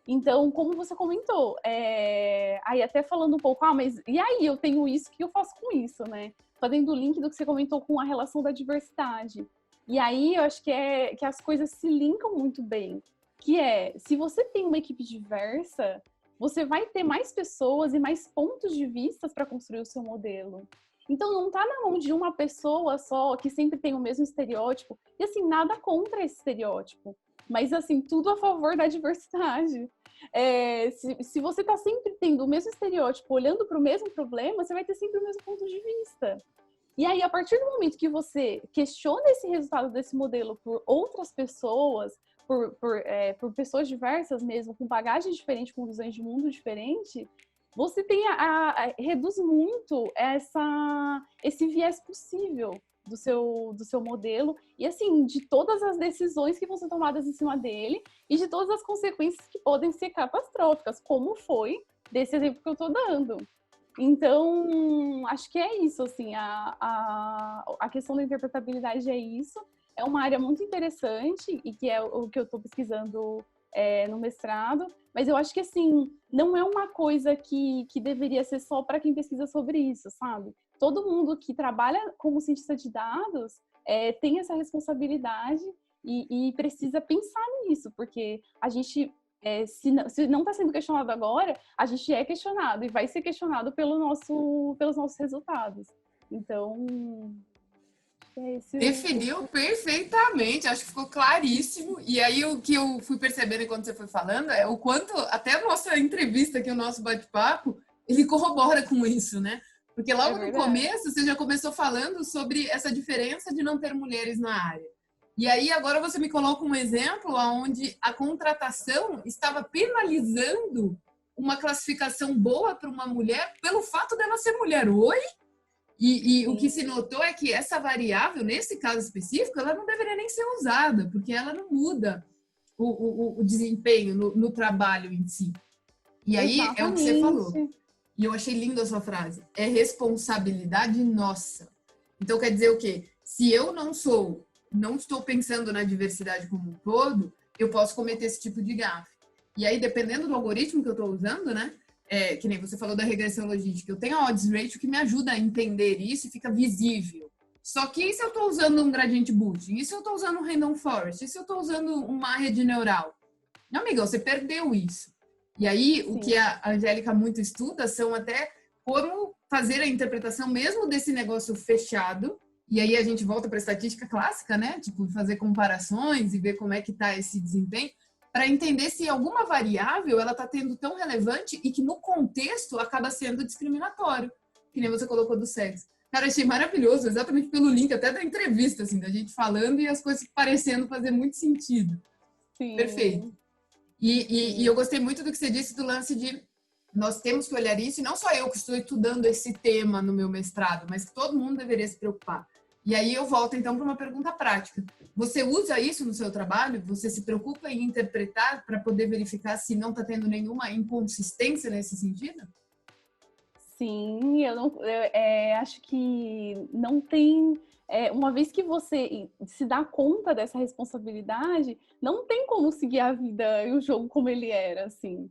Então, como você comentou, aí até falando um pouco, mas e aí, eu tenho isso, o que eu faço com isso, né? Fazendo o link do que você comentou com a relação da diversidade. E aí, eu acho que as coisas se linkam muito bem. Que se você tem uma equipe diversa, você vai ter mais pessoas e mais pontos de vista para construir o seu modelo. Então, não está na mão de uma pessoa só que sempre tem o mesmo estereótipo. E, assim, nada contra esse estereótipo. Mas, assim, tudo a favor da diversidade. Se você está sempre tendo o mesmo estereótipo, olhando para o mesmo problema, você vai ter sempre o mesmo ponto de vista. E aí, a partir do momento que você questiona esse resultado desse modelo por outras pessoas, por pessoas diversas mesmo, com bagagens diferentes, com visões de mundo diferentes, você tem reduz muito esse viés possível do seu modelo e, assim, de todas as decisões que vão ser tomadas em cima dele e de todas as consequências que podem ser catastróficas, como foi desse exemplo que eu estou dando. Então, acho que é isso, assim, a questão da interpretabilidade é isso. É uma área muito interessante e que é o que eu estou pesquisando no mestrado, mas eu acho que, assim, não é uma coisa que deveria ser só para quem pesquisa sobre isso, sabe? Todo mundo que trabalha como cientista de dados tem essa responsabilidade e precisa pensar nisso, porque a gente, se não está sendo questionado agora, a gente é questionado e vai ser questionado pelos nossos resultados. Então, definiu perfeitamente, acho que ficou claríssimo. E aí o que eu fui percebendo enquanto você foi falando é o quanto até a nossa entrevista aqui, o nosso bate-papo, ele corrobora com isso, né? Porque logo no começo você já começou falando sobre essa diferença de não ter mulheres na área. E aí agora você me coloca um exemplo onde a contratação estava penalizando uma classificação boa para uma mulher pelo fato dela ser mulher. Oi? E o que se notou é que essa variável, nesse caso específico, ela não deveria nem ser usada, porque ela não muda o desempenho no trabalho em si. E aí é o que você falou. E eu achei linda a sua frase. É responsabilidade nossa. Então quer dizer o quê? Se eu não estou pensando na diversidade como um todo, eu posso cometer esse tipo de gafe. E aí, dependendo do algoritmo que eu estou usando, né? Que nem você falou da regressão logística, eu tenho a odds ratio que me ajuda a entender isso e fica visível. Só que e se eu estou usando um gradiente boosting? E se eu estou usando um random forest? E se eu estou usando uma rede neural? Não, amiga, você perdeu isso. E aí, o que a Angélica muito estuda são até como fazer a interpretação mesmo desse negócio fechado. E aí a gente volta para a estatística clássica, né? Tipo, fazer comparações e ver como é que está esse desempenho, para entender se alguma variável ela está tendo tão relevante e que no contexto acaba sendo discriminatório, que nem você colocou do sexo. Cara, achei maravilhoso, exatamente pelo link até da entrevista, assim, da gente falando e as coisas parecendo fazer muito sentido. Sim. Perfeito. E eu gostei muito do que você disse do lance de nós temos que olhar isso, e não só eu que estou estudando esse tema no meu mestrado, mas que todo mundo deveria se preocupar. E aí eu volto, então, para uma pergunta prática. Você usa isso no seu trabalho? Você se preocupa em interpretar para poder verificar se não está tendo nenhuma inconsistência nesse sentido? Sim, eu acho que não tem... uma vez que você se dá conta dessa responsabilidade, não tem como seguir a vida e o jogo como ele era, assim.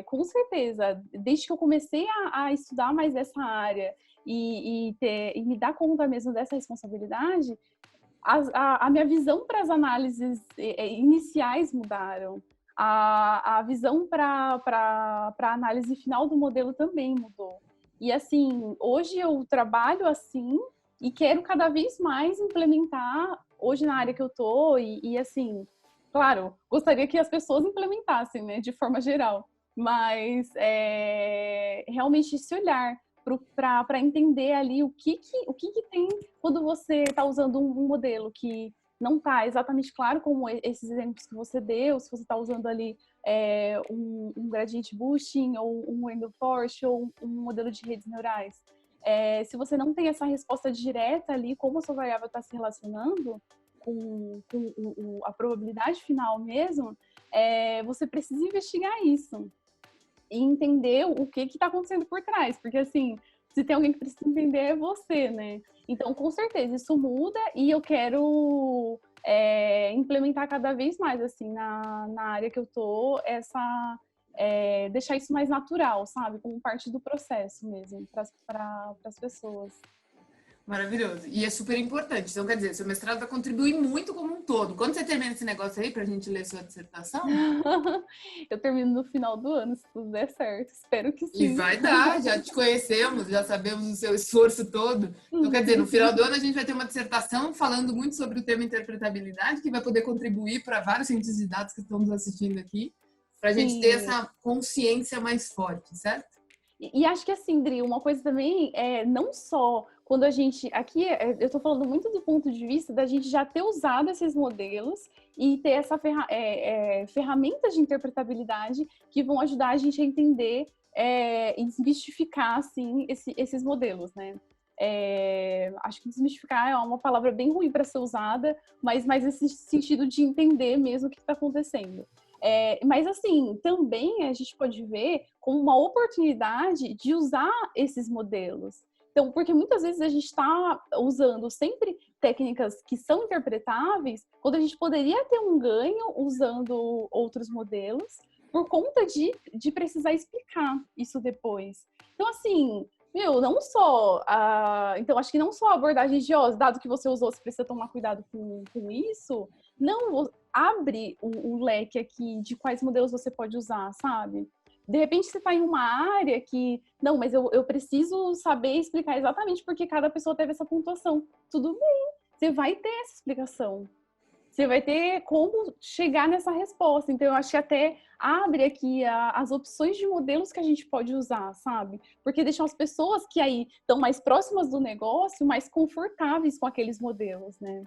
Com certeza, desde que eu comecei a estudar mais essa área e me dar conta mesmo dessa responsabilidade, a minha visão para as análises iniciais mudaram. A visão para a análise final do modelo também mudou. E assim, hoje eu trabalho assim e quero cada vez mais implementar hoje na área que eu tô e assim, claro, gostaria que as pessoas implementassem, né, de forma geral, mas realmente esse olhar para entender ali o que tem quando você está usando um modelo que não está exatamente claro, como esses exemplos que você deu, se você está usando ali um gradient boosting, ou um random forest, ou um modelo de redes neurais. Se você não tem essa resposta direta ali, como a sua variável está se relacionando com a probabilidade final mesmo, você precisa investigar isso e entender o que está acontecendo por trás, porque assim, se tem alguém que precisa entender é você, né? Então, com certeza, isso muda e eu quero implementar cada vez mais, assim, na área que eu tô, deixar isso mais natural, sabe? Como parte do processo mesmo, para as pessoas. Maravilhoso. E é super importante. Então, quer dizer, seu mestrado vai contribuir muito como um todo. Quando você termina esse negócio aí pra gente ler sua dissertação? Eu termino no final do ano, se tudo der certo. Espero que E sim. vai dar, já te conhecemos, já sabemos o seu esforço todo. Então, quer dizer, no final do ano a gente vai ter uma dissertação falando muito sobre o tema interpretabilidade, que vai poder contribuir para vários cientistas de dados que estão nos assistindo aqui, para a gente ter Sim. essa consciência mais forte, certo? E acho que assim, Dri, uma coisa também não só quando a gente. Aqui eu estou falando muito do ponto de vista da gente já ter usado esses modelos e ter essa ferramentas de interpretabilidade que vão ajudar a gente a entender e desmistificar assim, esses modelos, né? Acho que desmistificar é uma palavra bem ruim para ser usada, mas esse sentido de entender mesmo o que está acontecendo. Mas, assim, também a gente pode ver como uma oportunidade de usar esses modelos. Então, porque muitas vezes a gente está usando sempre técnicas que são interpretáveis, quando a gente poderia ter um ganho usando outros modelos, por conta de precisar explicar isso depois. Então, assim, não só. Então, acho que não só a abordagem de, dado que você usou, você precisa tomar cuidado com isso. Não, abre o leque aqui de quais modelos você pode usar, sabe? De repente você está em uma área que, não, mas eu preciso saber explicar exatamente porque cada pessoa teve essa pontuação. Tudo bem, você vai ter essa explicação. Você vai ter como chegar nessa resposta. Então, eu acho que até abre aqui as opções de modelos que a gente pode usar, sabe? Porque deixam as pessoas que aí estão mais próximas do negócio mais confortáveis com aqueles modelos, né?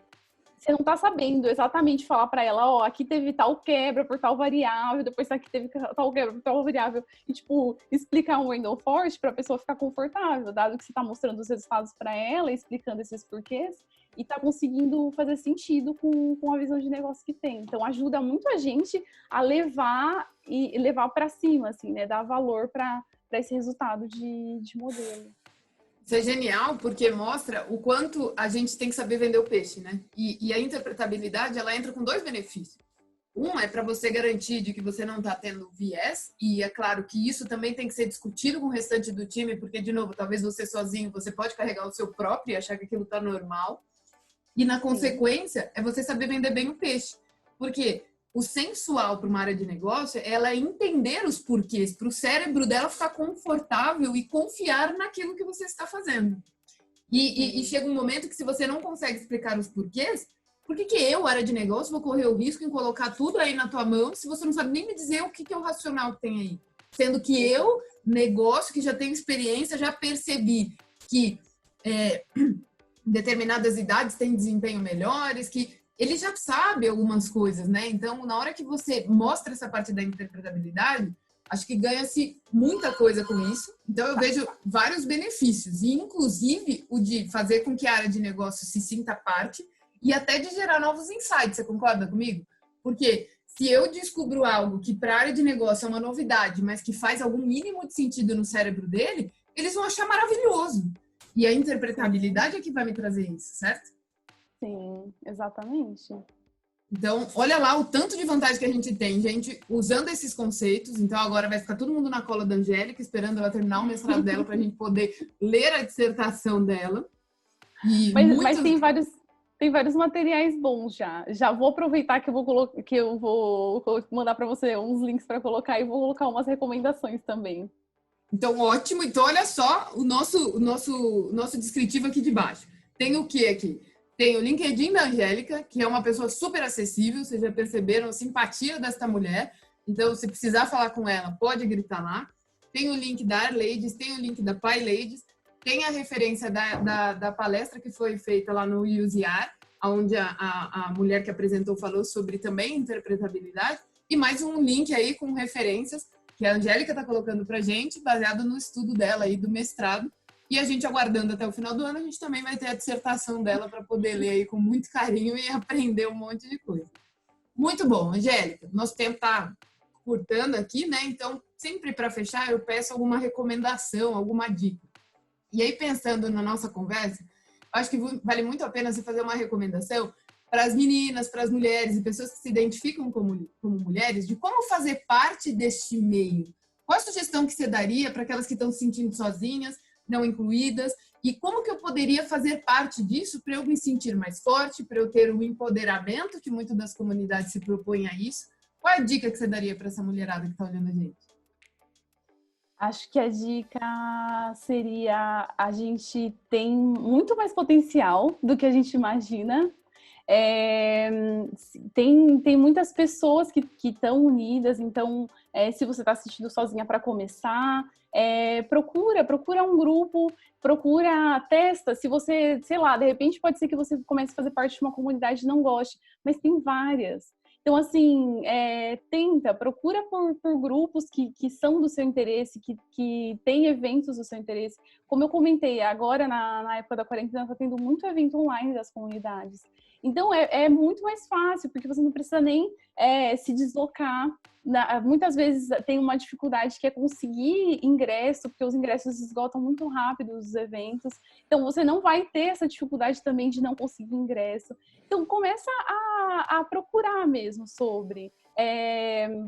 Você não tá sabendo exatamente falar para ela, aqui teve tal quebra por tal variável, depois aqui teve tal quebra por tal variável, e, tipo, explicar um random forest para a pessoa ficar confortável, dado que você tá mostrando os resultados para ela, explicando esses porquês, e tá conseguindo fazer sentido com a visão de negócio que tem. Então, ajuda muito a gente a levar para cima, assim, né? Dar valor para esse resultado de modelo. Isso é genial porque mostra o quanto a gente tem que saber vender o peixe, né? E a interpretabilidade, ela entra com dois benefícios. Um é para você garantir de que você não está tendo viés, e é claro que isso também tem que ser discutido com o restante do time, porque, de novo, talvez você sozinho, você pode carregar o seu próprio e achar que aquilo está normal. E, na consequência, é você saber vender bem o peixe. Porque o sensual para uma área de negócio é ela entender os porquês, para o cérebro dela ficar confortável e confiar naquilo que você está fazendo. E chega um momento que se você não consegue explicar os porquês, por que eu, área de negócio, vou correr o risco em colocar tudo aí na tua mão se você não sabe nem me dizer o que é o racional que tem aí? Sendo que eu, negócio, que já tenho experiência, já percebi que determinadas idades têm desempenho melhores, que ele já sabe algumas coisas, né? Então, na hora que você mostra essa parte da interpretabilidade, acho que ganha-se muita coisa com isso. Então, eu vejo vários benefícios, e inclusive o de fazer com que a área de negócio se sinta parte e até de gerar novos insights. Você concorda comigo? Porque se eu descubro algo que para a área de negócio é uma novidade, mas que faz algum mínimo de sentido no cérebro dele, eles vão achar maravilhoso. E a interpretabilidade é que vai me trazer isso, certo? Sim, exatamente. Então, olha lá o tanto de vantagem que a gente tem, gente, usando esses conceitos. Então, agora vai ficar todo mundo na cola da Angélica, esperando ela terminar o mestrado dela para a gente poder ler a dissertação dela. E Mas tem vários materiais bons já. Já vou aproveitar que eu vou mandar para você uns links para colocar e vou colocar umas recomendações também. Então, ótimo. Então, olha só o nosso descritivo aqui de baixo. Tem o que aqui? Tem o LinkedIn da Angélica, que é uma pessoa super acessível. Vocês já perceberam a simpatia desta mulher. Então, se precisar falar com ela, pode gritar lá. Tem o link da Arladies, tem o link da PyLadies, tem a referência da palestra que foi feita lá no USER, onde a mulher que apresentou falou sobre também interpretabilidade. E mais um link aí com referências que a Angélica está colocando para a gente, baseado no estudo dela aí do mestrado. E a gente aguardando até o final do ano, a gente também vai ter a dissertação dela para poder ler aí com muito carinho e aprender um monte de coisa. Muito bom, Angélica. Nosso tempo está curtando aqui, né? Então, sempre para fechar, eu peço alguma recomendação, alguma dica. E aí, pensando na nossa conversa, acho que vale muito a pena você fazer uma recomendação para as meninas, para as mulheres e pessoas que se identificam como mulheres, de como fazer parte deste meio. Qual a sugestão que você daria para aquelas que estão se sentindo sozinhas, não incluídas, e como que eu poderia fazer parte disso para eu me sentir mais forte, para eu ter o empoderamento que muitas das comunidades se propõem a isso? Qual é a dica que você daria para essa mulherada que está olhando a gente? Acho que a dica seria: a gente tem muito mais potencial do que a gente imagina. Tem muitas pessoas que estão unidas, então se você está assistindo sozinha para começar, procura um grupo, testa. Se você, sei lá, de repente pode ser que você comece a fazer parte de uma comunidade e não goste, mas tem várias. Então, assim, procura por grupos que são do seu interesse, que tem eventos do seu interesse. Como eu comentei, agora na época da quarentena está tendo muito evento online das comunidades. Então, é muito mais fácil, porque você não precisa nem se deslocar. Muitas vezes tem uma dificuldade que é conseguir ingresso, porque os ingressos esgotam muito rápido os eventos. Então, você não vai ter essa dificuldade também de não conseguir ingresso. Então, começa a procurar mesmo sobre.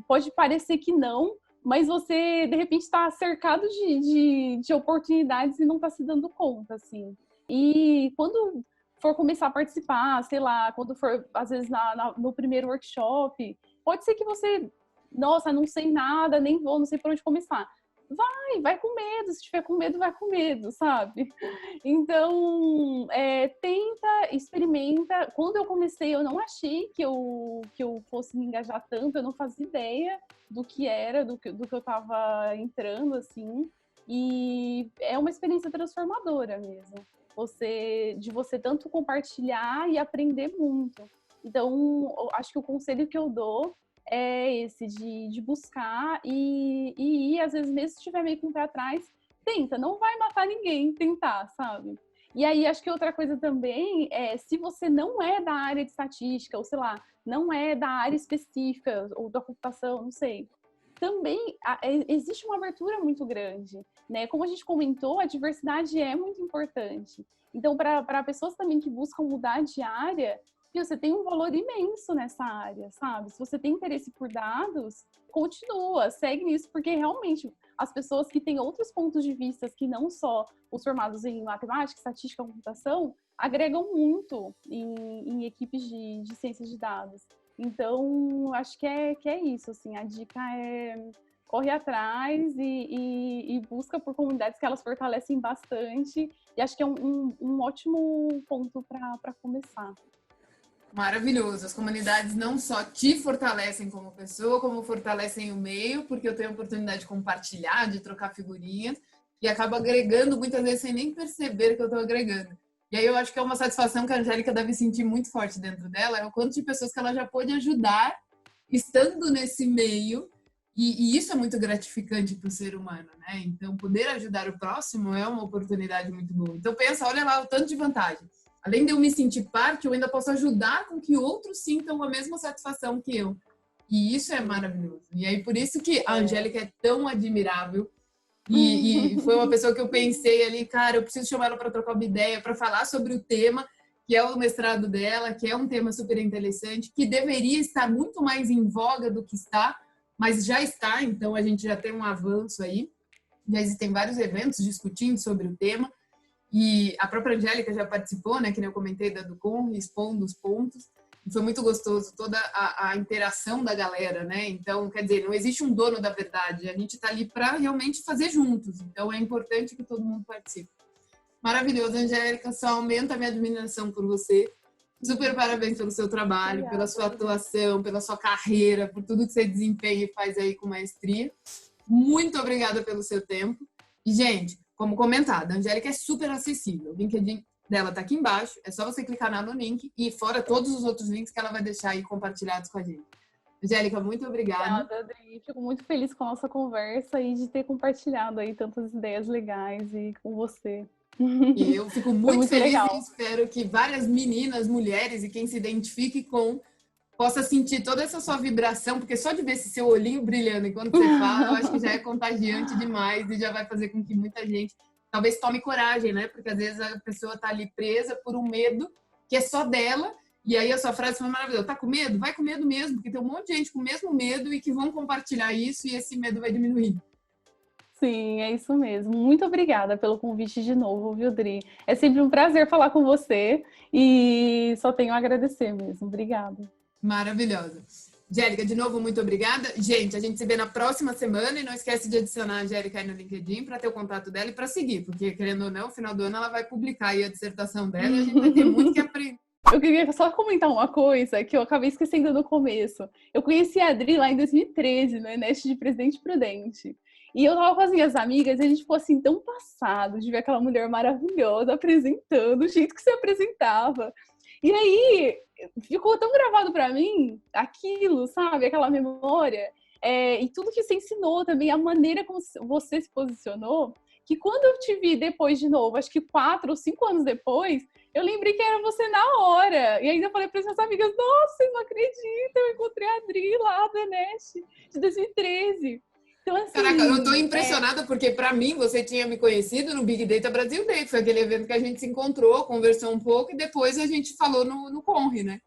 Pode parecer que não, mas você, de repente, está cercado de oportunidades e não está se dando conta, assim. E quando for começar a participar, sei lá, quando for, às vezes, no primeiro workshop, pode ser que você, nossa, não sei nada, nem vou, não sei por onde começar. Vai com medo, se tiver com medo, vai com medo, sabe? Então, tenta, experimenta. Quando eu comecei, eu não achei que eu fosse me engajar tanto, eu não fazia ideia do que era, do que eu tava entrando, assim, e é uma experiência transformadora mesmo. De você tanto compartilhar e aprender muito. Então, acho que o conselho que eu dou é esse, de buscar e ir, às vezes, mesmo se estiver meio com o pé atrás, tenta, não vai matar ninguém tentar, sabe? E aí, acho que outra coisa também é, se você não é da área de estatística, ou sei lá, não é da área específica, ou da computação, não sei, também existe uma abertura muito grande, né? Como a gente comentou, a diversidade é muito importante. Então, para pessoas também que buscam mudar de área, você tem um valor imenso nessa área, sabe? Se você tem interesse por dados, continua, segue nisso, porque realmente as pessoas que têm outros pontos de vista que não só os formados em matemática, estatística, computação, agregam muito em equipes de ciências de dados. Então, acho que é isso, assim, a dica é corre atrás e busca por comunidades que elas fortalecem bastante, e acho que é um ótimo ponto para começar. Maravilhoso. As comunidades não só te fortalecem como pessoa, como fortalecem o meio, porque eu tenho a oportunidade de compartilhar, de trocar figurinhas, e acabo agregando muitas vezes sem nem perceber que eu estou agregando. E aí eu acho que é uma satisfação que a Angélica deve sentir muito forte dentro dela, é o quanto de pessoas que ela já pôde ajudar estando nesse meio, e isso é muito gratificante para o ser humano, né? Então, poder ajudar o próximo é uma oportunidade muito boa. Então, pensa, olha lá o tanto de vantagem. Além de eu me sentir parte, eu ainda posso ajudar com que outros sintam a mesma satisfação que eu. E isso é maravilhoso. E aí, por isso que a Angélica é tão admirável. E foi uma pessoa que eu pensei ali, cara, eu preciso chamar ela para trocar uma ideia, para falar sobre o tema. que é o mestrado dela, que é um tema super interessante, que deveria estar muito mais em voga do que está, mas já está, então a gente já tem um avanço aí. Já existem vários eventos discutindo sobre o tema, e a própria Angélica já participou, né, que nem eu comentei da Ducom, expondo os pontos. E foi muito gostoso toda a interação da galera, né? Então, quer dizer, não existe um dono da verdade, a gente está ali para realmente fazer juntos. Então, é importante que todo mundo participe. Maravilhoso, Angélica, só aumenta a minha admiração por você. Super parabéns pelo seu trabalho, Obrigada. pela sua atuação, pela sua carreira, por tudo que você desempenha e faz aí com maestria. Muito obrigada pelo seu tempo. E, gente, como comentado, a Angélica é super acessível. O LinkedIn dela tá aqui embaixo. É só você clicar no link e fora todos os outros links que ela vai deixar aí compartilhados com a gente. Angélica, muito obrigada. Obrigada, Adri. Fico muito feliz com a nossa conversa e de ter compartilhado aí tantas ideias legais e com você. E eu fico muito feliz legal. e espero que várias meninas, mulheres e quem se identifique com possa sentir toda essa sua vibração, porque só de ver esse seu olhinho brilhando enquanto você fala, eu acho que já é contagiante demais e já vai fazer com que muita gente talvez tome coragem, né? Porque às vezes a pessoa tá ali presa por um medo que é só dela, e aí a sua frase foi maravilhosa. Tá com medo? Vai com medo mesmo, porque tem um monte de gente com o mesmo medo e que vão compartilhar isso e esse medo vai diminuir. Sim, é isso mesmo. Muito obrigada pelo convite de novo, viu, Dri? É sempre um prazer falar com você e só tenho a agradecer mesmo. Obrigada. Maravilhosa. Angélica, de novo, muito obrigada. Gente, a gente se vê na próxima semana e não esquece de adicionar a Angélica aí no LinkedIn para ter o contato dela e para seguir, porque, querendo ou não, no final do ano ela vai publicar aí a dissertação dela e a gente vai ter muito que aprender. Eu queria só comentar uma coisa que eu acabei esquecendo no começo. Eu conheci a Adri lá em 2013, no Enest de Presidente Prudente. E eu tava com as minhas amigas e a gente ficou assim tão passado de ver aquela mulher maravilhosa apresentando, o jeito que se apresentava. E aí ficou tão gravado pra mim aquilo, sabe? Aquela memória. E tudo que você ensinou também, a maneira como você se posicionou, que quando eu te vi depois de novo, acho que 4 ou 5 anos depois, eu lembrei que era você na hora. E ainda eu falei para as minhas amigas, nossa, vocês não acreditam, eu encontrei a Adri lá do Enest de 2013. Então, assim, Caraca, eu tô impressionada porque para mim você tinha me conhecido no Big Data Brasil Day, que foi aquele evento que a gente se encontrou, conversou um pouco e depois a gente falou no Conre, né?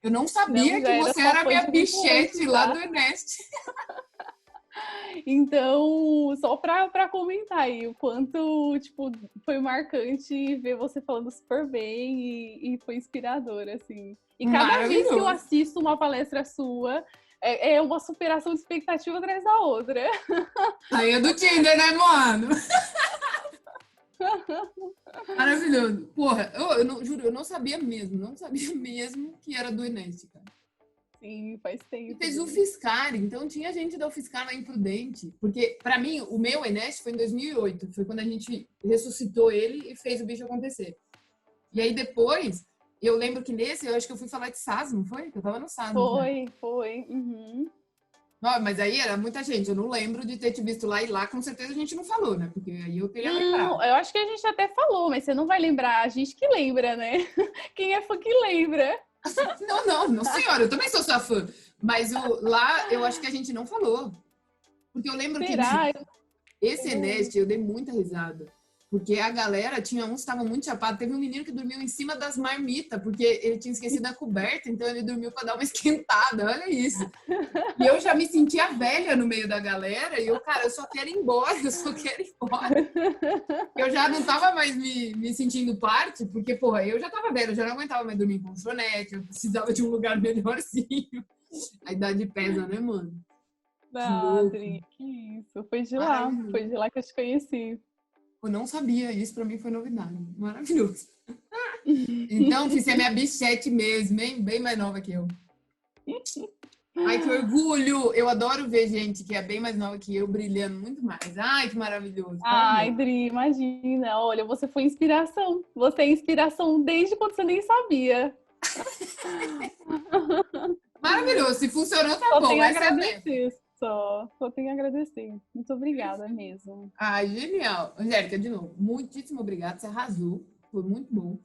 Eu não sabia não, que era você só era a foi minha de muito bichete antes, lá tá? do Enest. Então, só para comentar aí o quanto, tipo, foi marcante ver você falando super bem e foi inspirador, assim. E cada vez que eu Maravilhoso. assisto uma palestra sua, é uma superação de expectativa atrás da outra. Aí é do Tinder, né, mano? Maravilhoso. Porra, eu não, juro, eu não sabia mesmo que era do Enest, cara. Sim, faz E tempo. fez o Dele. Fiscar, então tinha gente da UFSCar lá imprudente. Porque, pra mim, o meu Enest foi em 2008. Foi quando a gente ressuscitou ele e fez o bicho acontecer. E aí depois, eu lembro que nesse, eu acho que eu fui falar de SAS, não foi? Eu tava no SAS, não foi? Foi. Uhum. Não, mas aí era muita gente. Eu não lembro de ter te visto lá e lá, com certeza a gente não falou, né? Porque aí eu teria lembrado. Não, eu acho que a gente até falou, mas você não vai lembrar. A gente que lembra, né? Quem é fã que lembra. Não, senhora, eu também sou sua fã. Mas lá eu acho que a gente não falou. Porque eu lembro que Será? esse Enest eu dei muita risada. Porque a galera, tinha uns que estavam muito chapados. Teve um menino que dormiu em cima das marmitas, porque ele tinha esquecido a coberta, então ele dormiu para dar uma esquentada. Olha isso. E eu já me sentia velha no meio da galera, e eu, cara, eu só quero ir embora, eu só quero ir embora. Eu já não tava mais me sentindo parte, porque, porra, eu já tava velha, eu já não aguentava mais dormir em colchonete, eu precisava de um lugar melhorzinho. A idade pesa, né, mano? Ah, Adri, que isso. Foi de lá que eu te conheci. Eu não sabia, isso pra mim foi novidade. Maravilhoso. Então, você é minha bichete mesmo, hein? Bem mais nova que eu. Ai, que orgulho! Eu adoro ver gente que é bem mais nova que eu brilhando muito mais. Ai, que maravilhoso. Ai, Parabéns. Dri, imagina. Olha, você foi inspiração. Você é inspiração desde quando você nem sabia. Maravilhoso. Se funcionou, tá Só bom. tenho a Essa é a meta. agradecer, só tenho a agradecer. Muito obrigada mesmo. Ai, genial. Angélica, de novo, muitíssimo obrigada. Você arrasou. Foi muito bom.